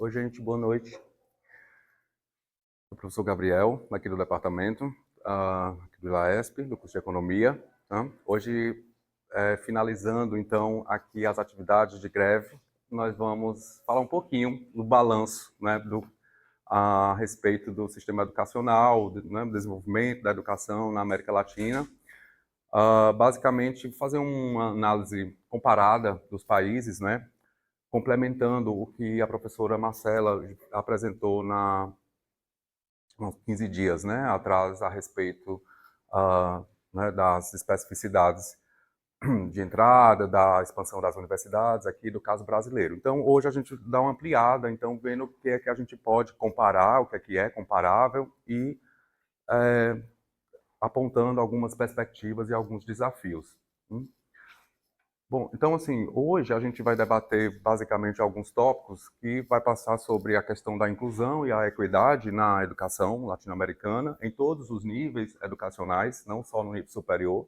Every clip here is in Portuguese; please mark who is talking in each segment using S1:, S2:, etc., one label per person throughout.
S1: Oi, gente, boa noite. Sou o professor Gabriel, aqui do departamento, aqui do IAESP, do curso de Economia. Tá? Hoje, finalizando, então, aqui as atividades de greve, nós vamos falar um pouquinho do balanço, né, a respeito do sistema educacional, né, do desenvolvimento da educação na América Latina. Basicamente, fazer uma análise comparada dos países, né, complementando o que a professora Marcela apresentou uns 15 dias, né, atrás a respeito né, das especificidades de entrada, da expansão das universidades aqui do caso brasileiro. Então, hoje a gente dá uma ampliada, então, vendo o que é que a gente pode comparar, o que é comparável e apontando algumas perspectivas e alguns desafios. Bom, então assim, hoje a gente vai debater basicamente alguns tópicos que vai passar sobre a questão da inclusão e a equidade na educação latino-americana, em todos os níveis educacionais, não só no nível superior.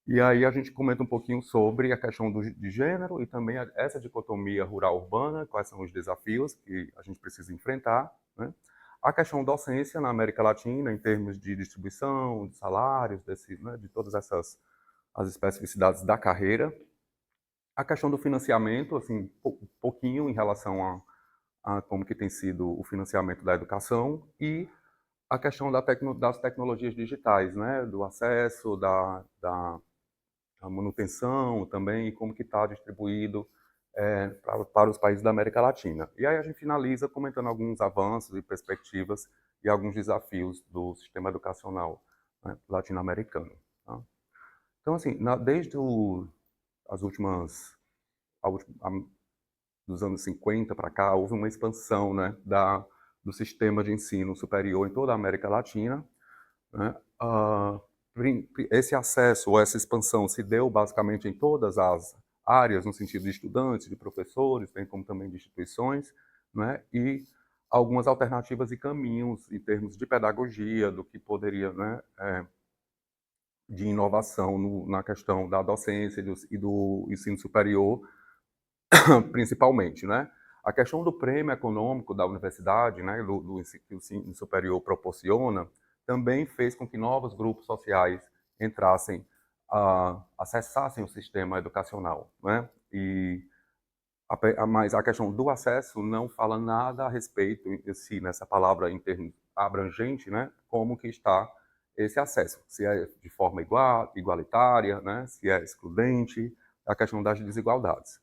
S1: E aí a gente comenta um pouquinho sobre a questão de gênero e também essa dicotomia rural-urbana, quais são os desafios que a gente precisa enfrentar, né? A questão docência na América Latina, em termos de distribuição, de salários, né, de todas as especificidades da carreira. A questão do financiamento, assim, um pouquinho em relação a como que tem sido o financiamento da educação e a questão das tecnologias digitais, né, do acesso, da manutenção também e como que está distribuído para os países da América Latina. E aí a gente finaliza comentando alguns avanços e perspectivas e alguns desafios do sistema educacional, né, latino-americano. Tá? Então, assim, desde as últimas dos anos 50 para cá, houve uma expansão, né, do sistema de ensino superior em toda a América Latina. Né? Esse acesso ou essa expansão se deu basicamente em todas as áreas, no sentido de estudantes, de professores, bem como também de instituições, né? E algumas alternativas e caminhos em termos de pedagogia, do que poderia, né, de inovação na questão da docência e do ensino superior, principalmente, né? A questão do prêmio econômico da universidade, né, que o ensino superior proporciona, também fez com que novos grupos sociais entrassem, acessassem o sistema educacional, né? Mas a questão do acesso não fala nada a respeito em si, nessa palavra em termos abrangente, né? Como que está esse acesso, se é de forma igualitária, né? Se é excludente, a questão das desigualdades.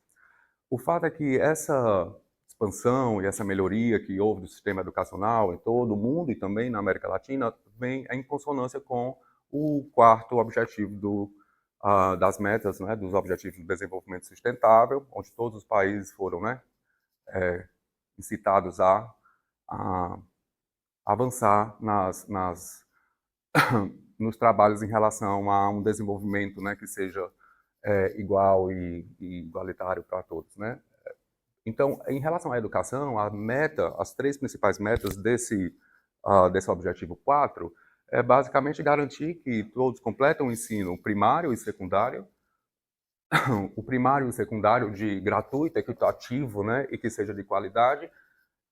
S1: O fato é que essa expansão e essa melhoria que houve do sistema educacional em todo o mundo e também na América Latina vem em consonância com o quarto objetivo das metas, né, dos Objetivos de Desenvolvimento Sustentável, onde todos os países foram, né, incitados a avançar nos trabalhos em relação a um desenvolvimento, né, que seja igual e igualitário para todos, né? Então, em relação à educação, as três principais metas desse objetivo 4 é basicamente garantir que todos completam o ensino primário e secundário, o primário e o secundário de gratuito, equitativo, né, e que seja de qualidade,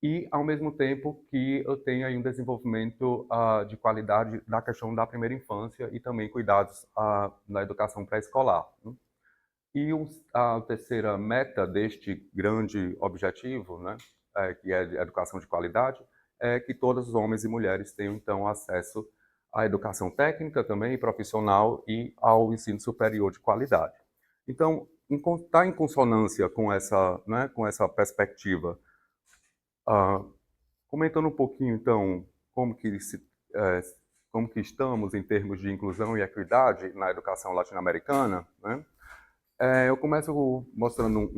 S1: e, ao mesmo tempo, que eu tenha aí um desenvolvimento de qualidade da questão da primeira infância e também cuidados na educação pré-escolar. Né? E a terceira meta deste grande objetivo, né, que é a educação de qualidade, é que todos os homens e mulheres tenham, então, acesso à educação técnica também, profissional e ao ensino superior de qualidade. Então, está em consonância né, com essa perspectiva. Comentando um pouquinho, então, eh, como que estamos em termos de inclusão e equidade na educação latino-americana, né? Eu começo mostrando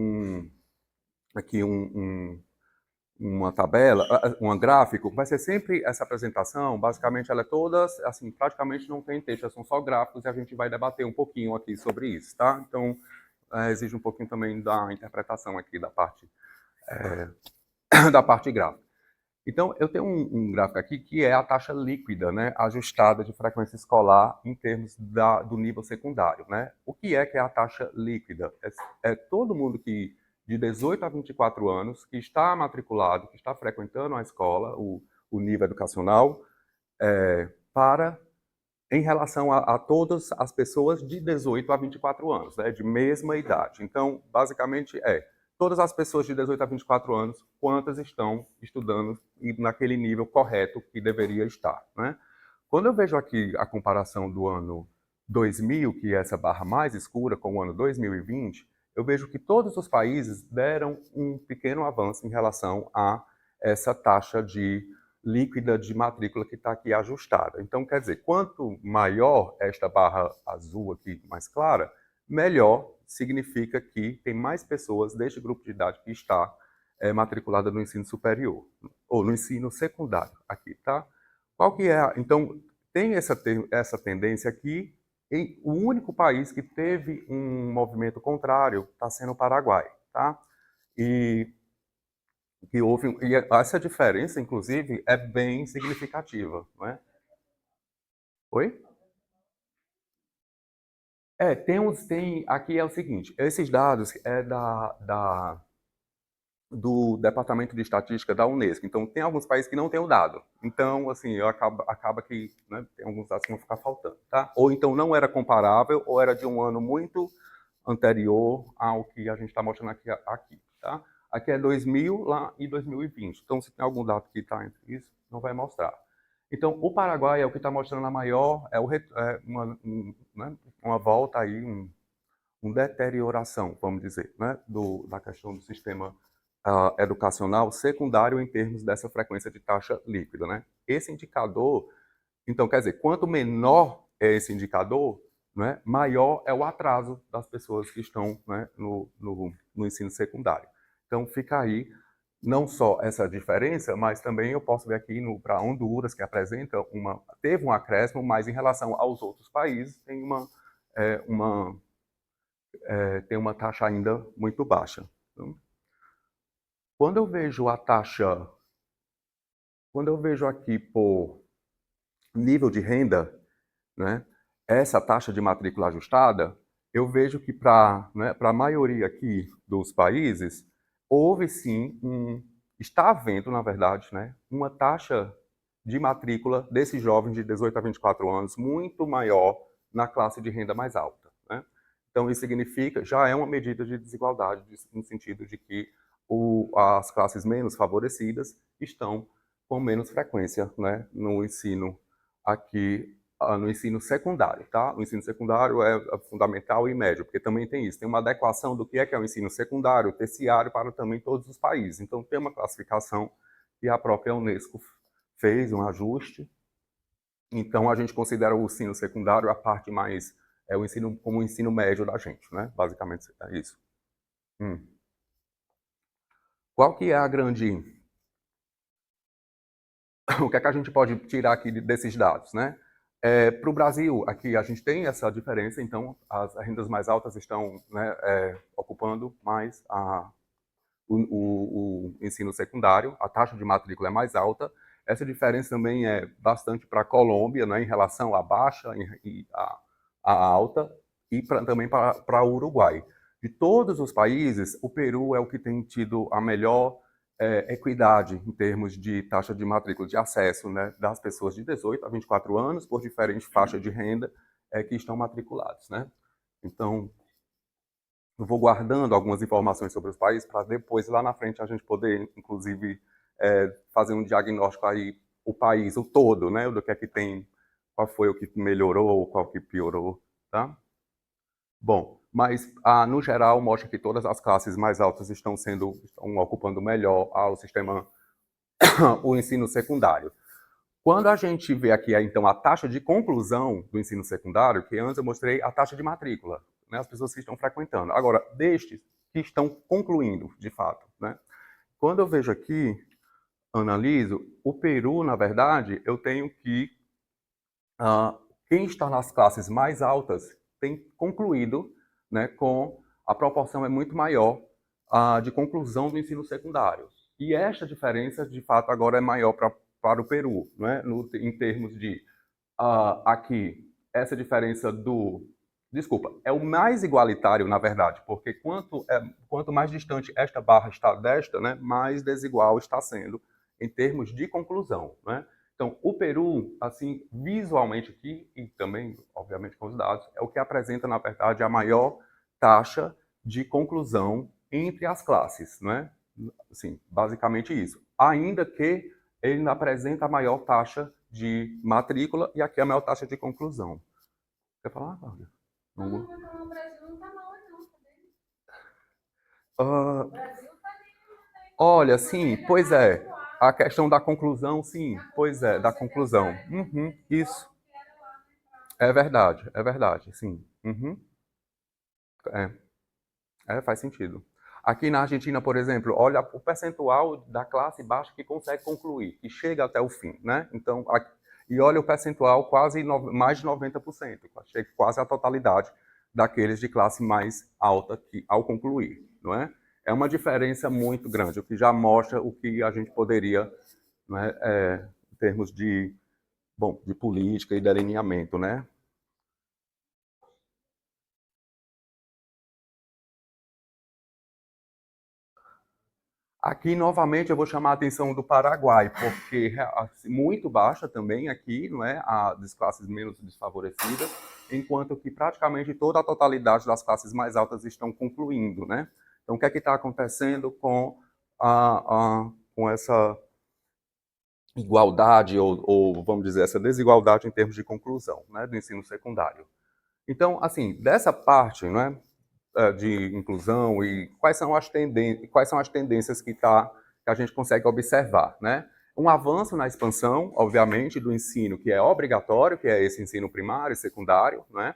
S1: aqui uma tabela, um gráfico. Vai ser sempre essa apresentação, basicamente ela é toda, assim, praticamente não tem texto, são só gráficos e a gente vai debater um pouquinho aqui sobre isso, tá? Então, exige um pouquinho também da interpretação aqui da parte, da parte gráfica. Então, eu tenho um gráfico aqui que é a taxa líquida, né, ajustada de frequência escolar em termos do nível secundário. Né? O que é a taxa líquida? É todo mundo que de 18 a 24 anos que está matriculado, que está frequentando a escola, o nível educacional, em relação a todas as pessoas de 18 a 24 anos, né, de mesma idade. Então, basicamente, todas as pessoas de 18 a 24 anos, quantas estão estudando naquele nível correto que deveria estar, né? Quando eu vejo aqui a comparação do ano 2000, que é essa barra mais escura, com o ano 2020, eu vejo que todos os países deram um pequeno avanço em relação a essa taxa de líquida de matrícula que está aqui ajustada. Então, quer dizer, quanto maior esta barra azul aqui, mais clara, melhor significa que tem mais pessoas deste grupo de idade que está matriculada no ensino superior, ou no ensino secundário aqui, tá? Qual que é então, tem essa tendência aqui, o único país que teve um movimento contrário está sendo o Paraguai, tá? E essa diferença, inclusive, é bem significativa, não é? Oi? Aqui é o seguinte, esses dados do Departamento de Estatística da Unesco. Então, tem alguns países que não têm o dado. Então, assim, acaba que, né, tem alguns dados que vão ficar faltando, tá? Ou então não era comparável, ou era de um ano muito anterior ao que a gente está mostrando aqui, tá? Aqui é 2000 lá e 2020. Então, se tem algum dado que está entre isso, não vai mostrar. Então, o Paraguai é o que está mostrando a maior, né, uma volta aí, uma deterioração, vamos dizer, né, da questão do sistema educacional secundário em termos dessa frequência de taxa líquida, né? Esse indicador, então, quer dizer, quanto menor é esse indicador, né, maior é o atraso das pessoas que estão, né, no ensino secundário. Então, fica aí não só essa diferença, mas também eu posso ver aqui para Honduras, que apresenta teve um acréscimo, mas em relação aos outros países tem tem uma taxa ainda muito baixa. Então, quando eu vejo aqui por nível de renda, né, essa taxa de matrícula ajustada, eu vejo que para a maioria aqui dos países, houve sim está havendo, na verdade, né, uma taxa de matrícula desses jovens de 18 a 24 anos muito maior na classe de renda mais alta, né? Então, isso significa, já é uma medida de desigualdade, no sentido de que as classes menos favorecidas estão com menos frequência, né, no ensino aqui, no ensino secundário, tá? O ensino secundário é fundamental e médio, porque também tem isso, tem uma adequação do que é o ensino secundário, terciário, para também todos os países. Então, tem uma classificação que a própria Unesco fez, um ajuste. Então, a gente considera o ensino secundário a parte mais, o ensino como o ensino médio da gente, né? Basicamente é isso. Qual que é a grande... O que é que a gente pode tirar aqui desses dados, né? Para o Brasil, aqui a gente tem essa diferença, então as rendas mais altas estão, né, ocupando mais o ensino secundário, a taxa de matrícula é mais alta. Essa diferença também é bastante para a Colômbia, né, em relação à baixa e à alta, e também para o Uruguai. De todos os países, o Peru é o que tem tido a melhor equidade em termos de taxa de matrícula, de acesso, né, das pessoas de 18 a 24 anos, por diferentes faixas de renda que estão matriculados, né? Então, eu vou guardando algumas informações sobre os países para depois, lá na frente, a gente poder, inclusive, fazer um diagnóstico aí, o país, o todo, né, do que é que tem, qual foi o que melhorou, qual que piorou, tá? Bom, mas no geral mostra que todas as classes mais altas estão ocupando melhor o sistema, o ensino secundário. Quando a gente vê aqui, então, a taxa de conclusão do ensino secundário, que antes eu mostrei a taxa de matrícula, né, as pessoas que estão frequentando. Agora, destes que estão concluindo, de fato, né? Quando eu vejo aqui, analiso, o Peru, na verdade, eu tenho que quem está nas classes mais altas tem concluído, né, com a proporção é muito maior de conclusão do ensino secundário. E esta diferença, de fato, agora é maior para o Peru, né, em termos de aqui, essa diferença Desculpa, é o mais igualitário, na verdade, porque quanto mais distante esta barra está desta, né, mais desigual está sendo em termos de conclusão, né? Então, o Peru, assim, visualmente aqui, e também, obviamente, com os dados, é o que apresenta, na verdade, a maior taxa de conclusão entre as classes, né? Assim, basicamente isso. Ainda que ele não apresenta a maior taxa de matrícula e aqui a maior taxa de conclusão. Quer falar, Cláudia?
S2: Não, não, não, o Brasil não tá mal, não, tá bem?
S1: Ah,
S2: O Brasil tá bem,
S1: olha,
S2: o
S1: sim,
S2: problema
S1: pois
S2: é
S1: é.
S2: atuar,
S1: A questão da conclusão, sim,
S2: da
S1: pois é,
S2: conclusão,
S1: da conclusão.
S2: secretário,
S1: Uhum,
S2: igual
S1: isso.
S2: que era lá, né,
S1: É verdade, sim. Uhum, é, faz sentido. Aqui na Argentina, por exemplo, olha o percentual da classe baixa que consegue concluir, que chega até o fim, né? Então, e olha o percentual quase mais de 90%, chega quase a totalidade daqueles de classe mais alta que ao concluir, não é? É uma diferença muito grande, o que já mostra o que a gente poderia, né, em termos de, bom, de política e de alinhamento, né? Aqui, novamente, eu vou chamar a atenção do Paraguai, porque assim, muito baixa também aqui, não é? Das classes menos desfavorecidas, enquanto que praticamente toda a totalidade das classes mais altas estão concluindo, né? Então, o que é que está acontecendo com essa igualdade, ou, vamos dizer, essa desigualdade em termos de conclusão, né, do ensino secundário? Então, assim, dessa parte, né, de inclusão e quais são as tendências que a gente consegue observar, né? Um avanço na expansão, obviamente, do ensino que é obrigatório, que é esse ensino primário e secundário, né?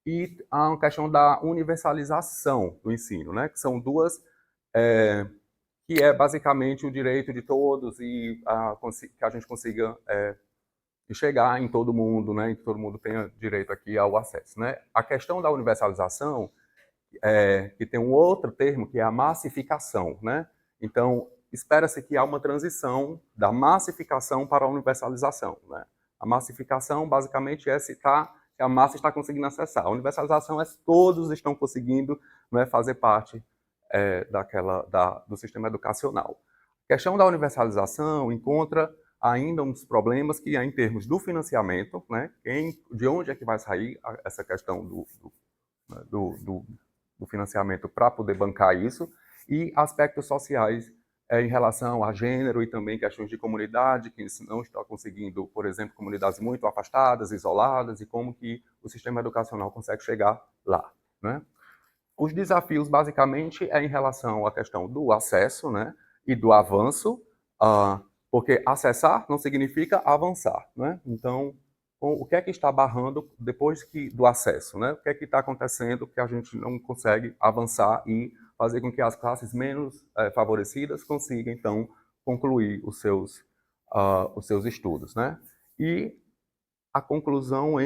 S1: E a questão da universalização do ensino, né? Que são duas, que é basicamente o direito de todos e que a gente consiga chegar em todo mundo, né? E que todo mundo tenha direito aqui ao acesso, né? A questão da universalização que tem um outro termo que é a massificação, né? Então, espera-se que há uma transição da massificação para a universalização, né? A massificação, basicamente, é se a massa está conseguindo acessar. A universalização é se todos estão conseguindo, né, fazer parte do sistema educacional. A questão da universalização encontra ainda uns problemas que é em termos do financiamento, né? De onde é que vai sair essa questão do financiamento para poder bancar isso, e aspectos sociais em relação a gênero e também questões de comunidade, que não estão conseguindo, por exemplo, comunidades muito afastadas, isoladas, e como que o sistema educacional consegue chegar lá, né? Os desafios, basicamente, é em relação à questão do acesso, né, e do avanço, porque acessar não significa avançar, né? Então, o que é que está barrando depois do acesso, né? O que é que está acontecendo que a gente não consegue avançar e fazer com que as classes menos favorecidas consigam, então, concluir os seus estudos, né? E a conclusão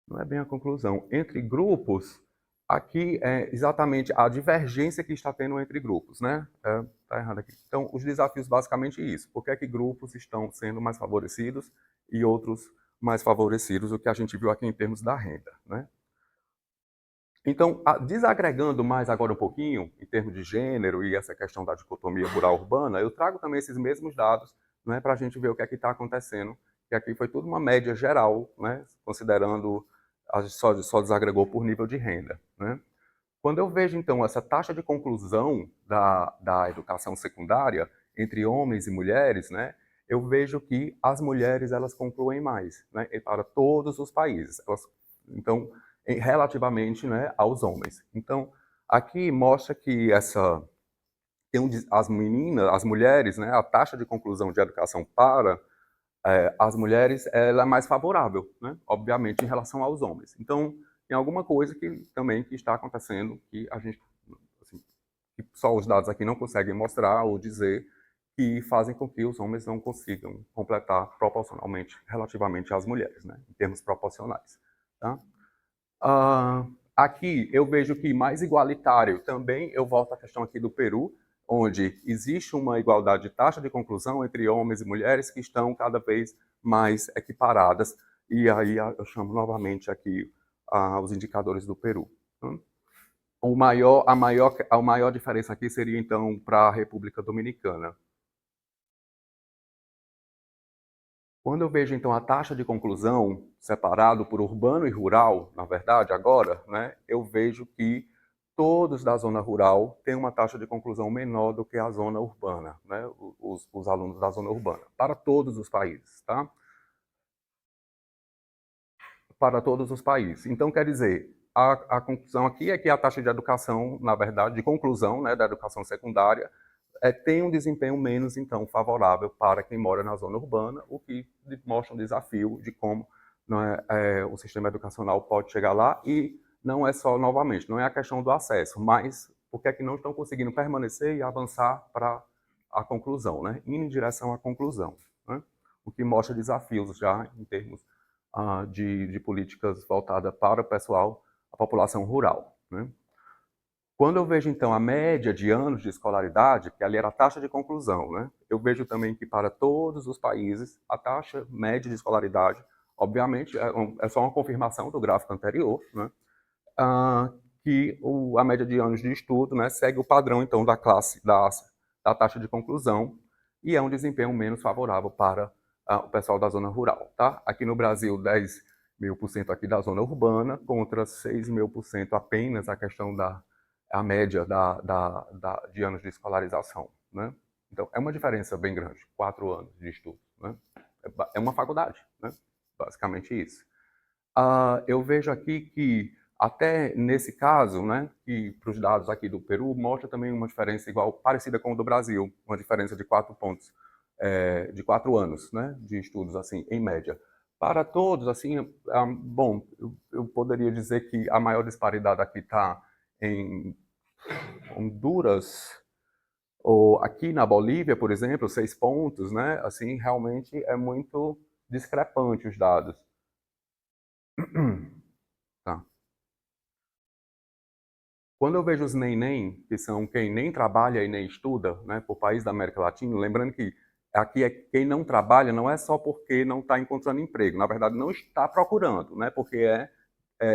S1: não é bem a conclusão, entre grupos, aqui é exatamente a divergência que está tendo entre grupos, né? Tá errado aqui. Então, os desafios basicamente isso. Por que é que grupos estão sendo mais favorecidos e outros mais favorecidos, o que a gente viu aqui em termos da renda, né? Então, desagregando mais agora um pouquinho, em termos de gênero e essa questão da dicotomia rural-urbana, eu trago também esses mesmos dados, né, para a gente ver o que é que está acontecendo, que aqui foi tudo uma média geral, né, considerando, a gente só desagregou por nível de renda, né. Quando eu vejo, então, essa taxa de conclusão da educação secundária entre homens e mulheres, né, eu vejo que as mulheres elas concluem mais, né, para todos os países. Então, relativamente, né, aos homens. Então, aqui mostra que as meninas, as mulheres, né, a taxa de conclusão de educação para as mulheres ela é mais favorável, né, obviamente, em relação aos homens. Então, tem alguma coisa que está acontecendo que a gente, assim, que só os dados aqui não conseguem mostrar ou dizer, que fazem com que os homens não consigam completar proporcionalmente, relativamente às mulheres, né, em termos proporcionais. Tá? Aqui eu vejo que mais igualitário também, eu volto à questão aqui do Peru, onde existe uma igualdade de taxa de conclusão entre homens e mulheres que estão cada vez mais equiparadas. E aí eu chamo novamente aqui os indicadores do Peru. A maior diferença aqui seria, então, para a República Dominicana. Quando eu vejo, então, a taxa de conclusão separado por urbano e rural, na verdade, agora, né, eu vejo que todos da zona rural têm uma taxa de conclusão menor do que a zona urbana, né, os alunos da zona urbana, para todos os países, tá? Para todos os países. Então, quer dizer, a conclusão aqui é que a taxa de educação, na verdade, de conclusão, né, da educação secundária, tem um desempenho menos, então, favorável para quem mora na zona urbana, o que mostra um desafio de como o sistema educacional pode chegar lá, e não é só, novamente, não é a questão do acesso, mas porque é que não estão conseguindo permanecer e avançar para a conclusão, né, indo em direção à conclusão, né, o que mostra desafios já em termos de políticas voltadas para o pessoal, a população rural, né. Quando eu vejo, então, a média de anos de escolaridade, que ali era a taxa de conclusão, né, eu vejo também que para todos os países, a taxa média de escolaridade, obviamente, é só uma confirmação do gráfico anterior, né, que a média de anos de estudo, né, segue o padrão, então, da taxa de conclusão, e é um desempenho menos favorável para o pessoal da zona rural, tá? Aqui no Brasil, 10.000% aqui da zona urbana, contra 6.000% apenas a questão a média de anos de escolarização, né? Então, é uma diferença bem grande, 4 anos de estudo, né? É uma faculdade, né? Basicamente isso. Eu vejo aqui que, até nesse caso, né, que para os dados aqui do Peru, mostra também uma diferença parecida com o do Brasil, uma diferença de 4 pontos, de 4 anos, né, de estudos, assim, em média. Para todos, assim, bom, eu poderia dizer que a maior disparidade aqui está em Honduras, ou aqui na Bolívia, por exemplo, 6 pontos, né? Assim, realmente é muito discrepante os dados. Tá. Quando eu vejo os neném, que são quem nem trabalha e nem estuda, né, por país da América Latina, lembrando que aqui quem não trabalha não é só porque não está encontrando emprego, na verdade não está procurando, né, porque é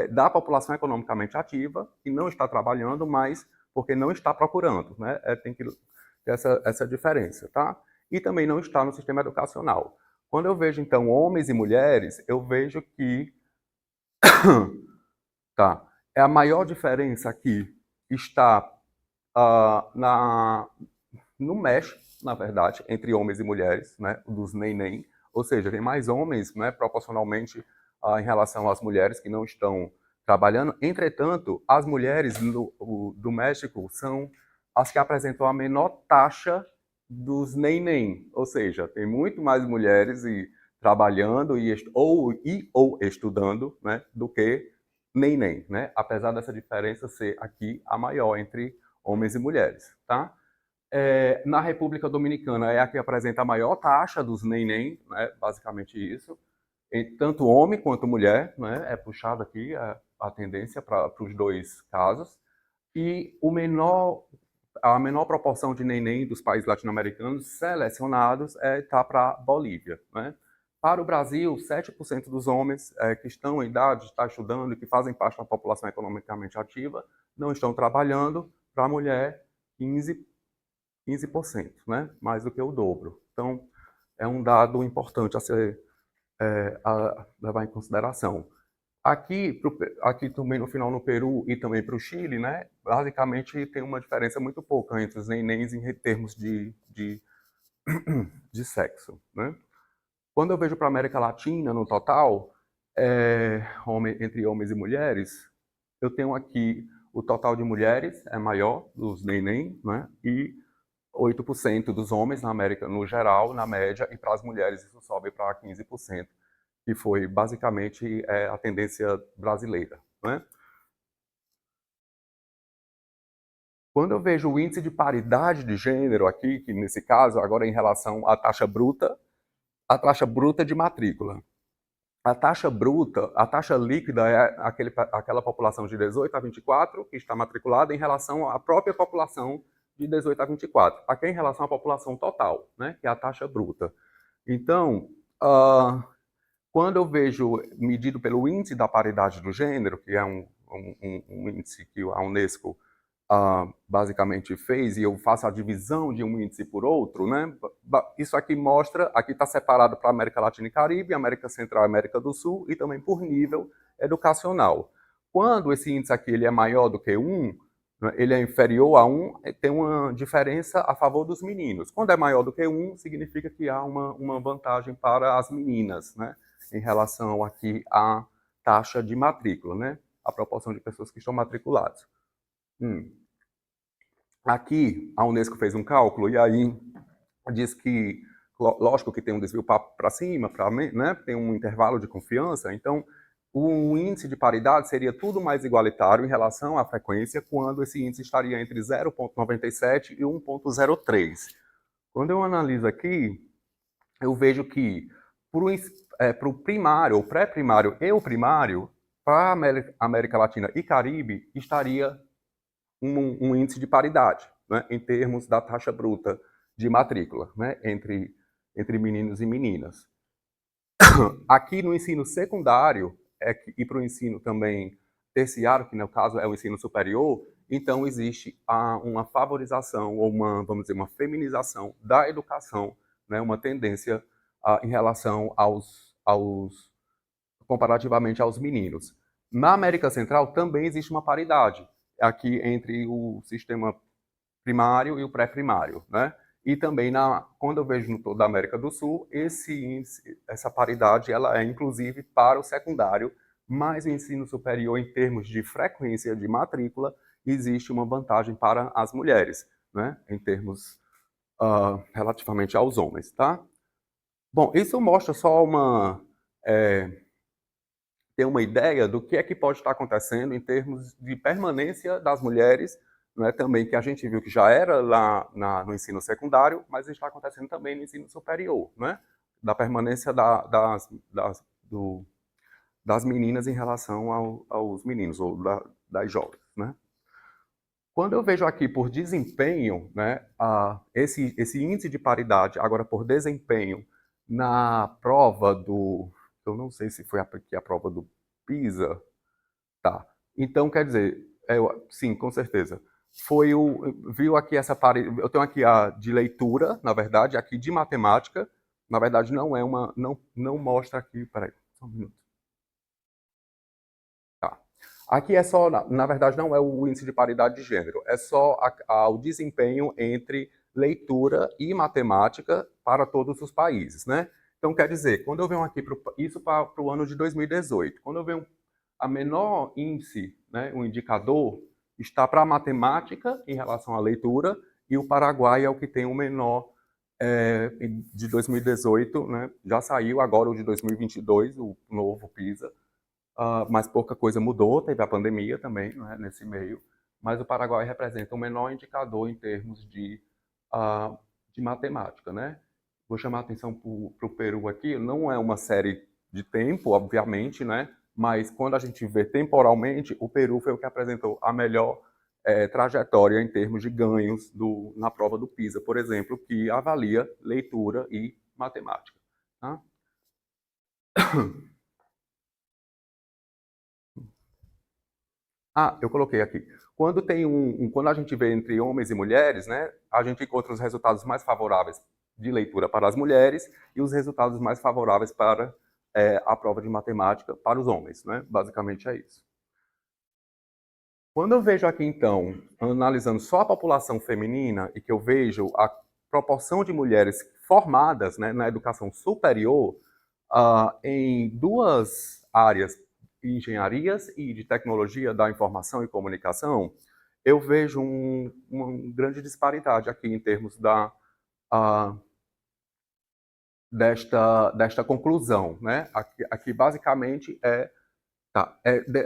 S1: da população economicamente ativa e não está trabalhando, mas porque não está procurando, né? Tem que ter essa diferença, tá? E também não está no sistema educacional. Quando eu vejo, então, homens e mulheres, eu vejo que tá, a maior diferença aqui está no México, na verdade, entre homens e mulheres, né, dos neném, ou seja, tem mais homens, né, proporcionalmente em relação às mulheres que não estão trabalhando. Entretanto, as mulheres do México são as que apresentam a menor taxa dos neném, ou seja, tem muito mais mulheres trabalhando ou estudando, né, do que neném, né, apesar dessa diferença ser aqui a maior entre homens e mulheres, tá? Na República Dominicana é a que apresenta a maior taxa dos neném, né, basicamente isso. Tanto homem quanto mulher, né, é puxado aqui a tendência para os dois casos. E a menor proporção de neném dos países latino-americanos selecionados está para a Bolívia, né? Para o Brasil, 7% dos homens que estão em idade de estar estudando e que fazem parte da população economicamente ativa não estão trabalhando. Para a mulher, 15%, né? Mais do que o dobro. Então, é um dado importante a levar em consideração. Aqui também no final no Peru e também para o Chile, né? Basicamente tem uma diferença muito pouca entre os nenéns em termos de sexo, né? Quando eu vejo para a América Latina, no total, entre homens e mulheres, eu tenho aqui o total de mulheres é maior dos neném, né? E 8% dos homens na América, no geral, na média, e para as mulheres isso sobe para 15%, que foi basicamente a tendência brasileira, né? Quando eu vejo o índice de paridade de gênero aqui, que nesse caso agora é em relação à taxa bruta de matrícula. A taxa líquida é aquela população de 18 a 24 que está matriculada em relação à própria população de 18 a 24. Aqui é em relação à população total, né, que é a taxa bruta. Então, Quando eu vejo medido pelo índice da paridade do gênero, que é um índice que a Unesco basicamente fez, e eu faço a divisão de um índice por outro, né? Isso aqui mostra, aqui está separado para América Latina e Caribe, América Central e América do Sul, e também por nível educacional. Quando esse índice aqui ele é maior do que 1, ele é inferior a 1, tem uma diferença a favor dos meninos. Quando é maior do que 1, significa que há uma vantagem para as meninas, né? Em relação aqui à taxa de matrícula, né? A proporção de pessoas que estão matriculadas. Aqui, a Unesco fez um cálculo e aí diz que, lógico que tem um desvio para cima, né, tem um intervalo de confiança, então o índice de paridade seria tudo mais igualitário em relação à frequência quando esse índice estaria entre 0,97 e 1,03. Quando eu analiso aqui, eu vejo que para o primário, o pré-primário e o primário, para a América Latina e Caribe, estaria um índice de paridade, né, em termos da taxa bruta de matrícula, né, entre meninos e meninas. Aqui no ensino secundário e para o ensino também terciário, que no caso é o ensino superior, então existe uma favorização ou vamos dizer, uma feminização da educação, né, uma tendência em relação comparativamente aos meninos. Na América Central também existe uma paridade aqui entre o sistema primário e o pré-primário, né? E também quando eu vejo no todo da América do Sul, essa paridade ela é inclusive para o secundário, mas o ensino superior em termos de frequência de matrícula existe uma vantagem para as mulheres, né? Em termos relativamente aos homens, tá? Bom, isso mostra só ter uma ideia do que é que pode estar acontecendo em termos de permanência das mulheres, não é, também que a gente viu que já era lá no ensino secundário, mas está acontecendo também no ensino superior, né? Da permanência das meninas em relação aos meninos, ou das jovens, né? Quando eu vejo aqui por desempenho, né, esse índice de paridade, agora por desempenho, na prova eu não sei se foi aqui a prova do PISA, tá. Então, quer dizer, sim, com certeza. Viu aqui essa paridade, eu tenho aqui a de leitura, na verdade, aqui de matemática, na verdade não é não mostra aqui, peraí, só um minuto. Tá. Aqui é só, na verdade, não é o índice de paridade de gênero, é só o desempenho entre leitura e matemática para todos os países, né? Então, quer dizer, quando eu venho aqui, isso para o ano de 2018, quando eu venho a menor índice, né, o indicador, está para a matemática em relação à leitura, e o Paraguai é o que tem o menor de 2018, né? Já saiu agora o de 2022, o novo PISA, mas pouca coisa mudou, teve a pandemia também, né, nesse meio, mas o Paraguai representa o menor indicador em termos de matemática, né? Vou chamar a atenção para o Peru aqui, não é uma série de tempo, obviamente, né? Mas quando a gente vê temporalmente, o Peru foi o que apresentou a melhor trajetória em termos de ganhos na prova do PISA, por exemplo, que avalia leitura e matemática. Tá? Eu coloquei aqui. Quando quando a gente vê entre homens e mulheres, né, a gente encontra os resultados mais favoráveis de leitura para as mulheres e os resultados mais favoráveis para a prova de matemática para os homens, né? Basicamente é isso. Quando eu vejo aqui, então, analisando só a população feminina e que eu vejo a proporção de mulheres formadas, né, na educação superior em duas áreas, engenharias e de tecnologia da informação e comunicação, eu vejo uma grande disparidade aqui em termos desta conclusão, né? Aqui basicamente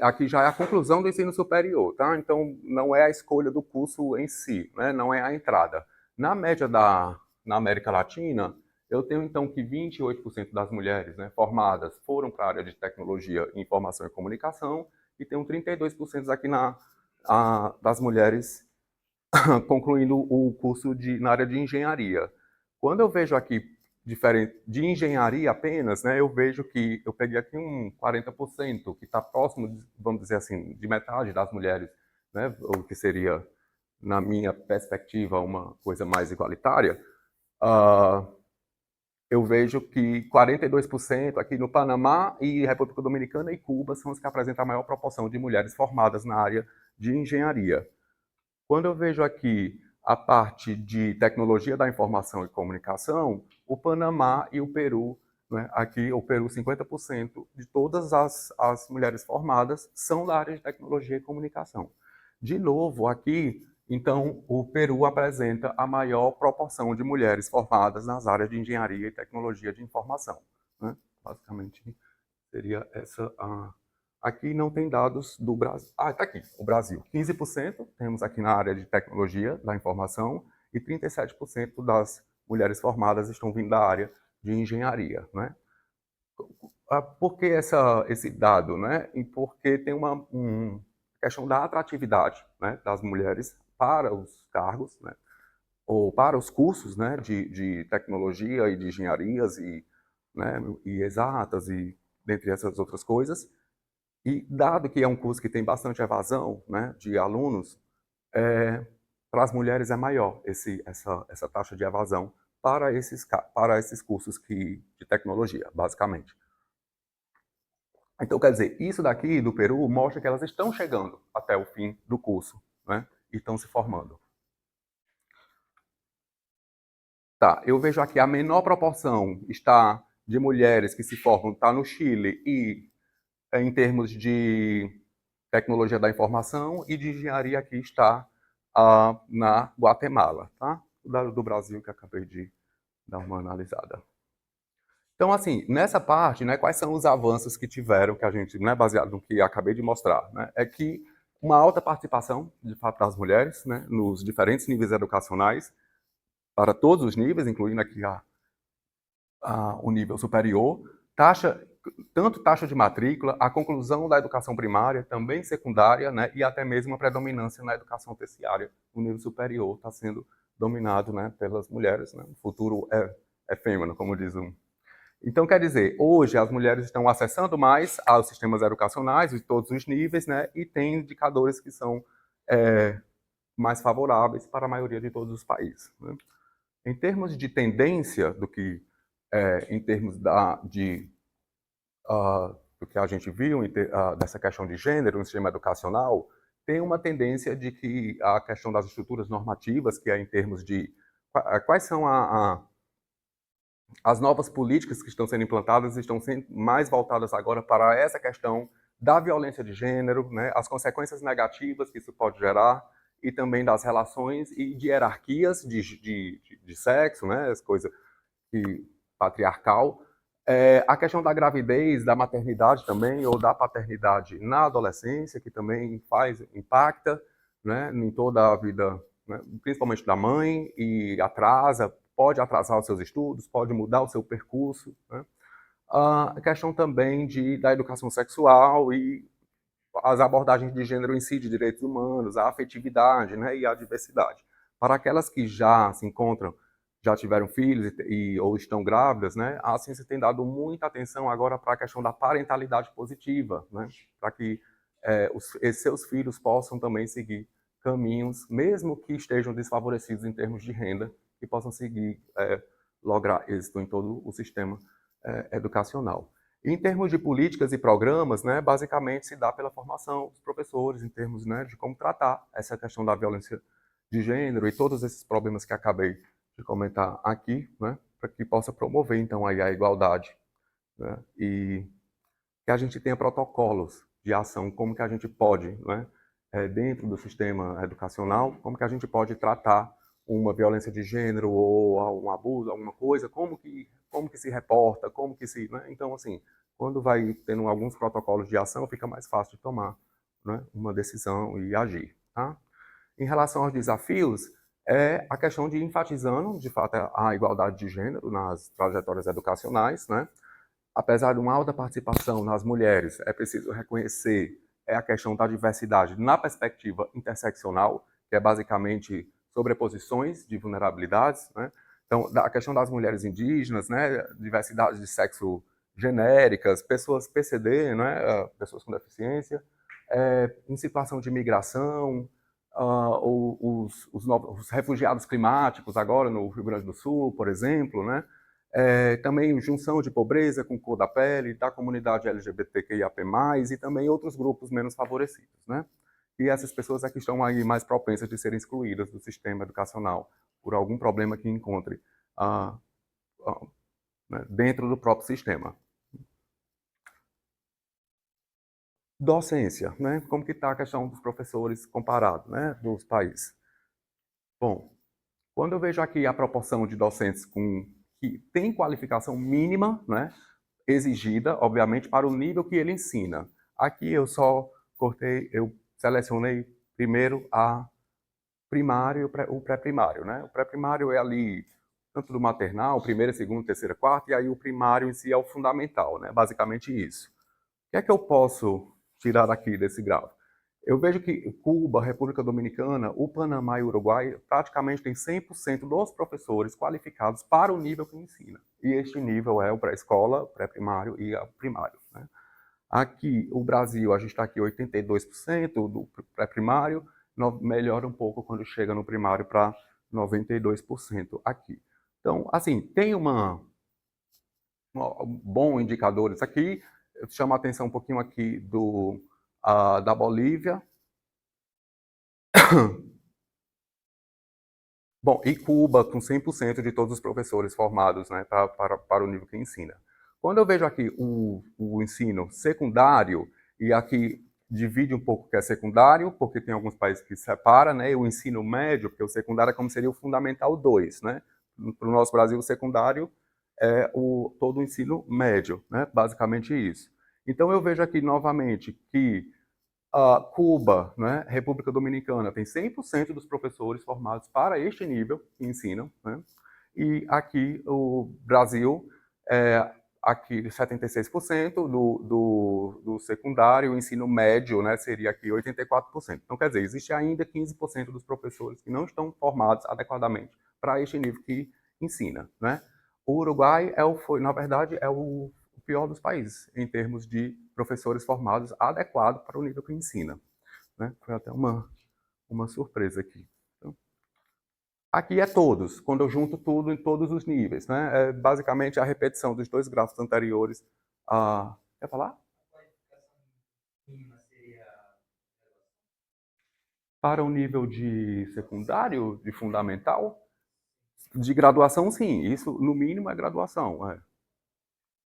S1: aqui já é a conclusão do ensino superior, tá? Então não é a escolha do curso em si, né? Não é a entrada. Na média na América Latina, eu tenho então que 28% das mulheres, né, formadas foram para a área de tecnologia, informação e comunicação, e tenho 32% aqui das mulheres concluindo o curso na área de engenharia. Quando eu vejo aqui diferente de engenharia apenas, né, eu vejo que eu peguei aqui um 40%, que está próximo, vamos dizer assim, de metade das mulheres, né, o que seria, na minha perspectiva, uma coisa mais igualitária. Eu vejo que 42% aqui no Panamá e República Dominicana e Cuba são os que apresentam a maior proporção de mulheres formadas na área de engenharia. Quando eu vejo aqui a parte de tecnologia da informação e comunicação, o Panamá e o Peru, né, aqui o Peru 50% de todas as mulheres formadas são da área de tecnologia e comunicação. De novo, aqui, então, o Peru apresenta a maior proporção de mulheres formadas nas áreas de engenharia e tecnologia de informação, né? Basicamente, seria essa a... Aqui não tem dados do Brasil. Ah, está aqui, o Brasil. 15% temos aqui na área de tecnologia da informação e 37% das mulheres formadas estão vindo da área de engenharia, né? Por que esse dado, né? E porque tem uma questão da atratividade, né, das mulheres para os cargos, né, ou para os cursos, né, de tecnologia e de engenharias né, e exatas e dentre essas outras coisas. E dado que é um curso que tem bastante evasão, né, de alunos, para as mulheres é maior essa taxa de evasão para esses cursos de tecnologia, basicamente. Então, quer dizer, isso daqui do Peru mostra que elas estão chegando até o fim do curso, né, e estão se formando. Tá, eu vejo aqui a menor proporção está de mulheres que se formam está no Chile e em termos de tecnologia da informação e de engenharia aqui está na Guatemala, tá? Do Brasil que acabei de dar uma analisada. Então, assim, nessa parte, né, quais são os avanços que tiveram, que a gente, né, baseado no que acabei de mostrar, né, é que uma alta participação, de fato, das mulheres, né, nos diferentes níveis educacionais, para todos os níveis, incluindo aqui o nível superior, tanto taxa de matrícula, a conclusão da educação primária, também secundária, né, e até mesmo a predominância na educação terciária. O nível superior está sendo dominado, né, pelas mulheres, né, o futuro é fêmea, como diz um. Então, quer dizer, hoje as mulheres estão acessando mais aos sistemas educacionais de todos os níveis, né, e tem indicadores que são mais favoráveis para a maioria de todos os países, né. Em termos de tendência, em termos do que a gente viu, dessa questão de gênero no sistema educacional, tem uma tendência de que a questão das estruturas normativas, que é em termos de quais são as novas políticas que estão sendo implantadas, estão sendo mais voltadas agora para essa questão da violência de gênero, né, as consequências negativas que isso pode gerar, e também das relações e de hierarquias de sexo, né, as coisas patriarcal, a questão da gravidez, da maternidade também, ou da paternidade na adolescência, que também impacta, né, em toda a vida, né, principalmente da mãe, e pode atrasar os seus estudos, pode mudar o seu percurso, né. A questão também da educação sexual e as abordagens de gênero em si, de direitos humanos, a afetividade, né, e a diversidade. Para aquelas que já se encontram, já tiveram filhos ou estão grávidas, né, a ciência tem dado muita atenção agora para a questão da parentalidade positiva, né, para que seus filhos possam também seguir caminhos, mesmo que estejam desfavorecidos em termos de renda, que possam seguir, lograr êxito em todo o sistema educacional. Em termos de políticas e programas, né, basicamente se dá pela formação dos professores, em termos, né, de como tratar essa questão da violência de gênero e todos esses problemas que acabei de comentar aqui, né, para que possa promover, então, aí a igualdade, né, e que a gente tenha protocolos de ação, como que a gente pode, né, dentro do sistema educacional, como que a gente pode tratar uma violência de gênero ou um abuso, alguma coisa, como que se reporta, como que se... Né? Então, assim, quando vai tendo alguns protocolos de ação, fica mais fácil de tomar, né, uma decisão e agir. Tá? Em relação aos desafios, é a questão de enfatizando, de fato, a igualdade de gênero nas trajetórias educacionais, né? Apesar de uma alta participação nas mulheres, é preciso reconhecer a questão da diversidade na perspectiva interseccional, que é basicamente sobreposições de vulnerabilidades, né? Então, a questão das mulheres indígenas, né, diversidade de sexo genéricas, pessoas PCD, né, pessoas com deficiência, em situação de migração, os refugiados climáticos agora no Rio Grande do Sul, por exemplo, né, também junção de pobreza com cor da pele, da comunidade LGBTQIAP+, e também outros grupos menos favorecidos, né? E essas pessoas é que estão aí mais propensas de serem excluídas do sistema educacional por algum problema que encontre ah, ah, né, dentro do próprio sistema. Docência, né? Como que está a questão dos professores comparado, né, dos países? Bom, quando eu vejo aqui a proporção de docentes que tem qualificação mínima, né, exigida, obviamente, para o nível que ele ensina. Aqui eu eu selecionei primeiro a primário e o pré-primário, né? O pré-primário é ali, tanto do maternal, primeira, segunda, terceira, quarta, e aí o primário em si é o fundamental, né? Basicamente isso. O que é que eu posso tirar daqui desse gráfico? Eu vejo que Cuba, República Dominicana, o Panamá e o Uruguai praticamente tem 100% dos professores qualificados para o nível que ensina. E este nível é o pré-escola, pré-primário e o primário, né? Aqui, o Brasil, a gente está aqui 82% do pré-primário, melhora um pouco quando chega no primário para 92% aqui. Então, assim, tem bons indicadores aqui. Eu chamo a atenção um pouquinho aqui da Bolívia. Bom, e Cuba, com 100% de todos os professores formados, né, para o nível que ensina. Quando eu vejo aqui o ensino secundário, e aqui divide um pouco o que é secundário, porque tem alguns países que separa, né, e o ensino médio, porque o secundário é como seria o fundamental 2, né? Para o nosso Brasil, o secundário é todo o ensino médio, né? Basicamente isso. Então eu vejo aqui novamente que Cuba, né, República Dominicana, tem 100% dos professores formados para este nível que ensinam, né? E aqui o Brasil, aqui 76% do secundário, o ensino médio, né, seria aqui 84%. Então, quer dizer, existe ainda 15% dos professores que não estão formados adequadamente para este nível que ensina, né? O Uruguai na verdade, é o pior dos países em termos de professores formados adequados para o nível que ensina, né? Foi até uma surpresa aqui. Então, aqui é todos, quando eu junto tudo em todos os níveis, né? É basicamente a repetição dos dois gráficos anteriores. Quer falar? Para o nível de secundário, de fundamental, de graduação, sim. Isso, no mínimo, é graduação.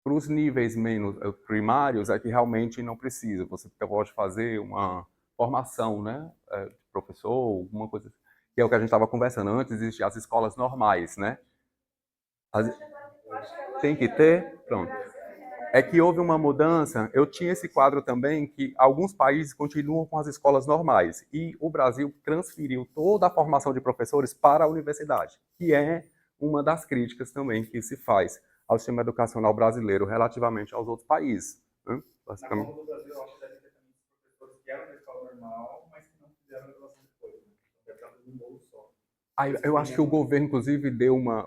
S1: Para os níveis menos primários, é que realmente não precisa. Você pode fazer uma formação, né, de professor, alguma coisa assim. Que é o que a gente estava conversando antes, existem as escolas normais, né? Tem que ter? Pronto. É que houve uma mudança. Eu tinha esse quadro também que alguns países continuam com as escolas normais e o Brasil transferiu toda a formação de professores para a universidade, que é uma das críticas também que se faz ao sistema educacional brasileiro relativamente aos outros países, né?
S3: Basicamente. Na Copa do Brasil, eu acho que deve ter também professores que eram da escola normal, mas que não fizeram graduação depois, né? Então deve estar tudo um bolo só.
S1: Eu acho que o governo, inclusive,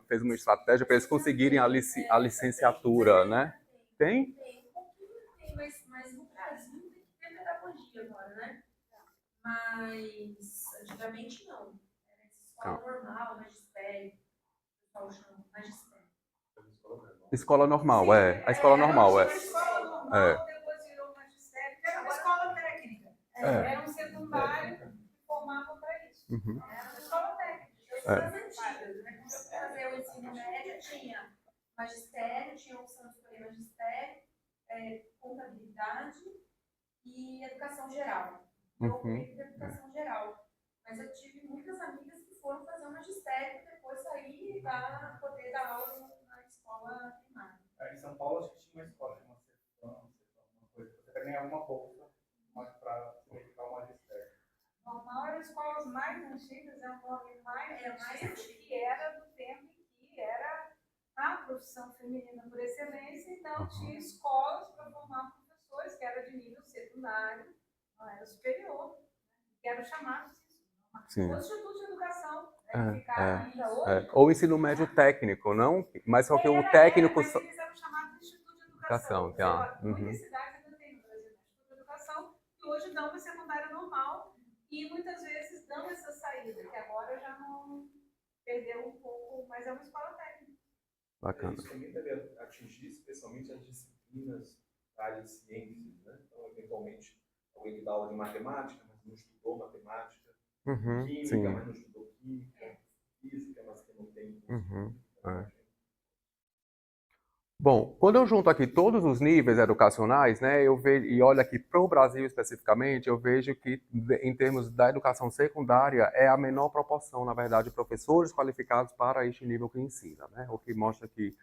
S1: fez uma estratégia para eles conseguirem a licenciatura, né? Tem?
S2: Tem, um pouquinho tem, mas no Brasil tem que ter pedagogia agora, né? Mas antigamente não. Era escola normal, magistério, o pessoal chama magistério.
S1: Escola normal, A escola normal,
S2: Escola normal, depois virou magistério, era uma escola técnica. Era um secundário que formava para isso.
S1: Uhum.
S2: Era uma escola técnica. Das antigas, né? Quando eu fui fazer o ensino médio, tinha magistério, tinha a opção de escolher magistério, contabilidade e educação geral. Eu optei por educação geral. Mas eu tive muitas amigas que foram fazer o magistério e depois sair para poder dar aula na escola primária.
S3: Em São Paulo, acho que tinha uma escola, uma CETAM, uma coisa. Você vai ganhar uma bolsa para se dedicar ao magistério.
S2: Normal eram escolas mais antigas, é um nome mais antigo, que era do tempo em que era a profissão feminina por excelência, então tinha escolas para formar professores, que era de nível secundário, não era superior, que eram chamados isso. O Instituto de Educação Aí ficar ainda hoje.
S1: Ou ensino médio técnico, não? Mas só que o
S2: Era,
S1: técnico...
S2: mas eles eram chamados de Instituto de Educação.
S1: Educação, tá.
S2: Sei lá, muitas cidades ainda tem no Brasil, né? Instituto de Educação, que hoje dão para secundária normal e muitas vezes dão essa saída, que agora já não perdeu um pouco, mas é uma escola técnica.
S1: Bacana.
S3: Isso também deve atingir especialmente as disciplinas da área de ciências, né? Então, eventualmente, alguém que dá aula de matemática, mas não estudou matemática, química,
S1: sim.
S3: mas não estudou química, física, mas que não tem curso.
S1: Bom, quando eu junto aqui todos os níveis educacionais, né, eu vejo, e olho aqui para o Brasil especificamente, eu vejo que, em termos da educação secundária, é a menor proporção, na verdade, de professores qualificados para este nível que ensina, né, o que mostra que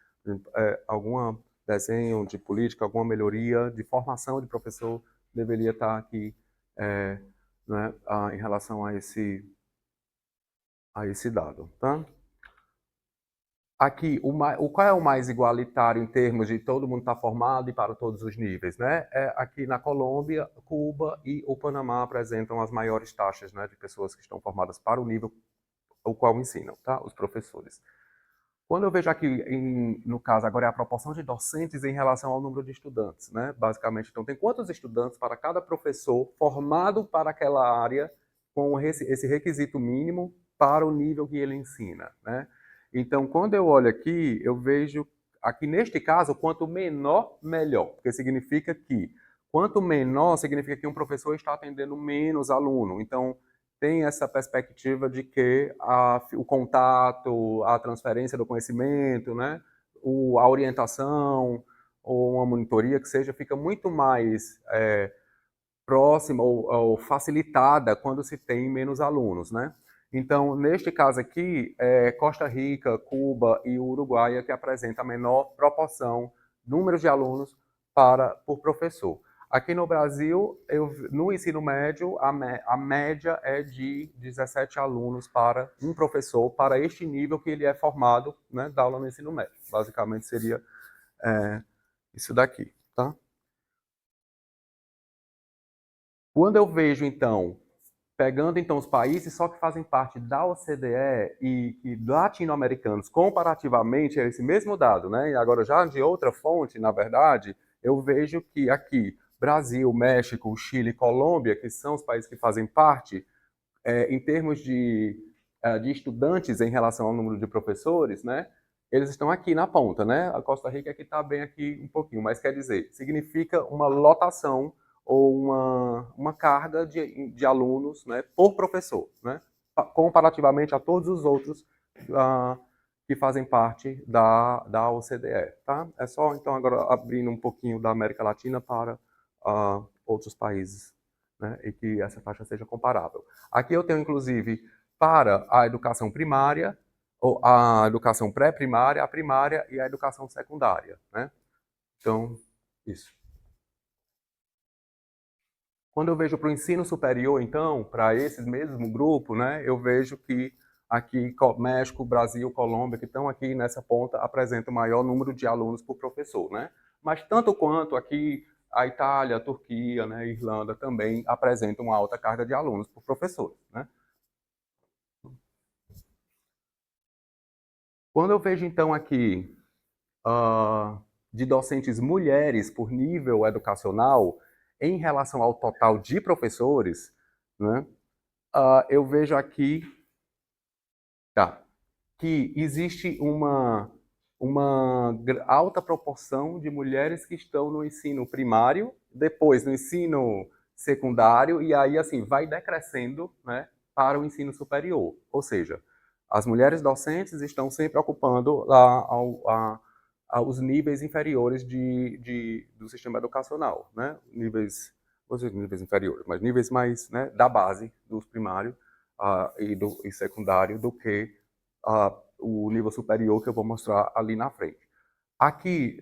S1: algum desenho de política, alguma melhoria de formação de professor deveria estar aqui, né, em relação a esse dado, tá? Aqui, qual é o mais igualitário em termos de todo mundo estar formado e para todos os níveis, né? Aqui na Colômbia, Cuba e o Panamá apresentam as maiores taxas, né, de pessoas que estão formadas para o nível o qual ensinam, tá? Os professores. Quando eu vejo aqui, no caso, agora é a proporção de docentes em relação ao número de estudantes, né? Basicamente, então, tem quantos estudantes para cada professor formado para aquela área com esse requisito mínimo para o nível que ele ensina, né? Então, quando eu olho aqui, eu vejo, aqui neste caso, quanto menor, melhor, porque significa que, quanto menor, significa que um professor está atendendo menos aluno. Então, tem essa perspectiva de que o contato, a transferência do conhecimento, né, a orientação ou uma monitoria que seja, fica muito mais próxima ou facilitada quando se tem menos alunos, né? Então, neste caso aqui, Costa Rica, Cuba e Uruguai é que apresenta a menor proporção, números de alunos por professor. Aqui no Brasil, no ensino médio, a média é de 17 alunos para um professor, para este nível que ele é formado, né, da aula no ensino médio. Basicamente seria isso daqui, tá? Quando eu vejo, então, pegando então os países só que fazem parte da OCDE e latino-americanos, comparativamente a esse mesmo dado, né? E agora já de outra fonte, na verdade, eu vejo que aqui Brasil, México, Chile, Colômbia, que são os países que fazem parte, em termos de estudantes em relação ao número de professores, né? Eles estão aqui na ponta, né? A Costa Rica é que está bem aqui um pouquinho, mas quer dizer, significa uma lotação ou uma carga de alunos, né, por professor, né, comparativamente a todos os outros que fazem parte da OCDE. Tá? É só, então, agora abrindo um pouquinho da América Latina para outros países, né, e que essa taxa seja comparável. Aqui eu tenho, inclusive, para a educação primária, ou a educação pré-primária, a primária e a educação secundária. Né? Então, isso. Quando eu vejo para o ensino superior, então, para esse mesmo grupo, né, eu vejo que aqui México, Brasil, Colômbia, que estão aqui nessa ponta, apresentam o maior número de alunos por professor, né? Mas tanto quanto aqui a Itália, a Turquia, né, a Irlanda também apresentam uma alta carga de alunos por professor, né? Quando eu vejo, então, aqui de docentes mulheres por nível educacional, em relação ao total de professores, né, eu vejo aqui que existe uma alta proporção de mulheres que estão no ensino primário, depois no ensino secundário, e aí assim vai decrescendo, né, para o ensino superior. Ou seja, as mulheres docentes estão sempre ocupando os níveis inferiores do sistema educacional, né? Níveis inferiores, mas níveis mais, né, da base, dos primários e secundário, do que o nível superior que eu vou mostrar ali na frente. Aqui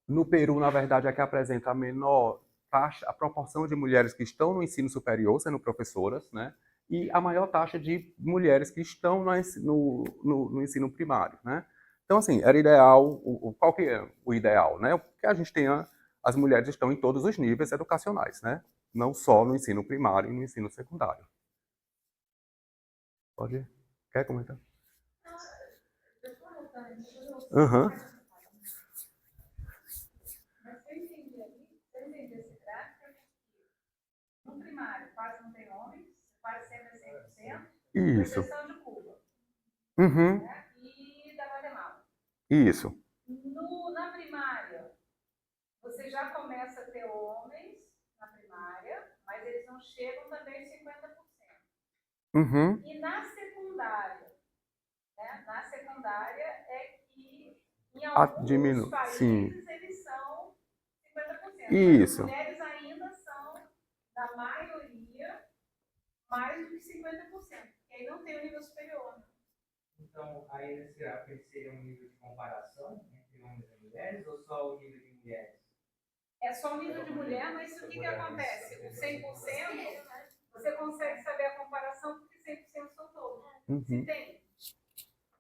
S1: no Peru, na verdade, é que apresenta a menor taxa, a proporção de mulheres que estão no ensino superior, sendo professoras, né? E a maior taxa de mulheres que estão no ensino primário, né? Então, assim, era ideal, qual que é o ideal, né? Que a gente tenha, as mulheres estão em todos os níveis educacionais, né? Não só no ensino primário e no ensino secundário. Pode ir. Quer comentar?
S2: Aham.
S1: Aham.
S2: Mas se eu entendi esse gráfico, no primário quase não tem homens, quase sempre é 100%, com
S1: Isso.
S2: exceção de Cuba,
S1: Uhum.
S2: né? E da Guatemala.
S1: Isso.
S2: Na primária, você já começa a ter homens na primária, mas eles não chegam também a 50%.
S1: Uhum.
S2: E na secundária, né? Na secundária é que em alguns países
S1: Sim.
S2: eles são 50%.
S1: Isso.
S2: Mas as mulheres ainda são, da maioria, mais do que 50%. Porque aí não tem o nível superior.
S4: Então, aí nesse gráfico ele seria um nível de comparação entre homens e mulheres ou só o nível de mulheres?
S2: É só o nível de mulher, mas o que acontece? O 100%, você consegue saber a comparação porque 100% são todos. Se tem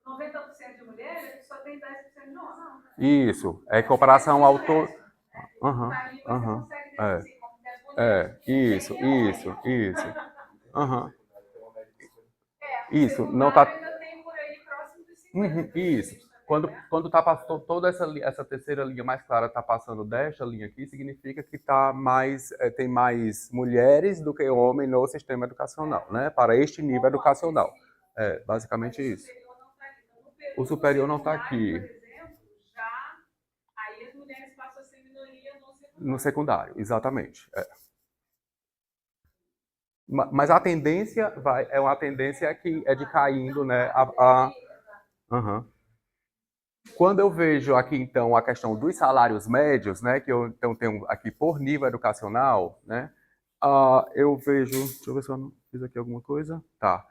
S2: 90% de mulheres, só tem 10% de homens.
S1: Isso. É comparação ao todo. Aham. Aham. Isso. Aham. Isso. Não tá.
S2: Ainda tem por aí próximo de 50%.
S1: Isso. Quando tá passando toda essa terceira linha mais clara, tá passando desta linha aqui, significa que tem mais mulheres do que homens no sistema educacional, né? Para este nível educacional. É, basicamente isso. O superior não está aqui.
S2: Por exemplo, já aí as mulheres passam a ser minoria
S1: No secundário, exatamente. É. Mas a tendência é uma tendência que é de caindo, né? Uhum. Quando eu vejo aqui, então, a questão dos salários médios, né, que eu então tenho aqui por nível educacional, né, eu vejo, deixa eu ver se eu não fiz aqui alguma coisa, tá.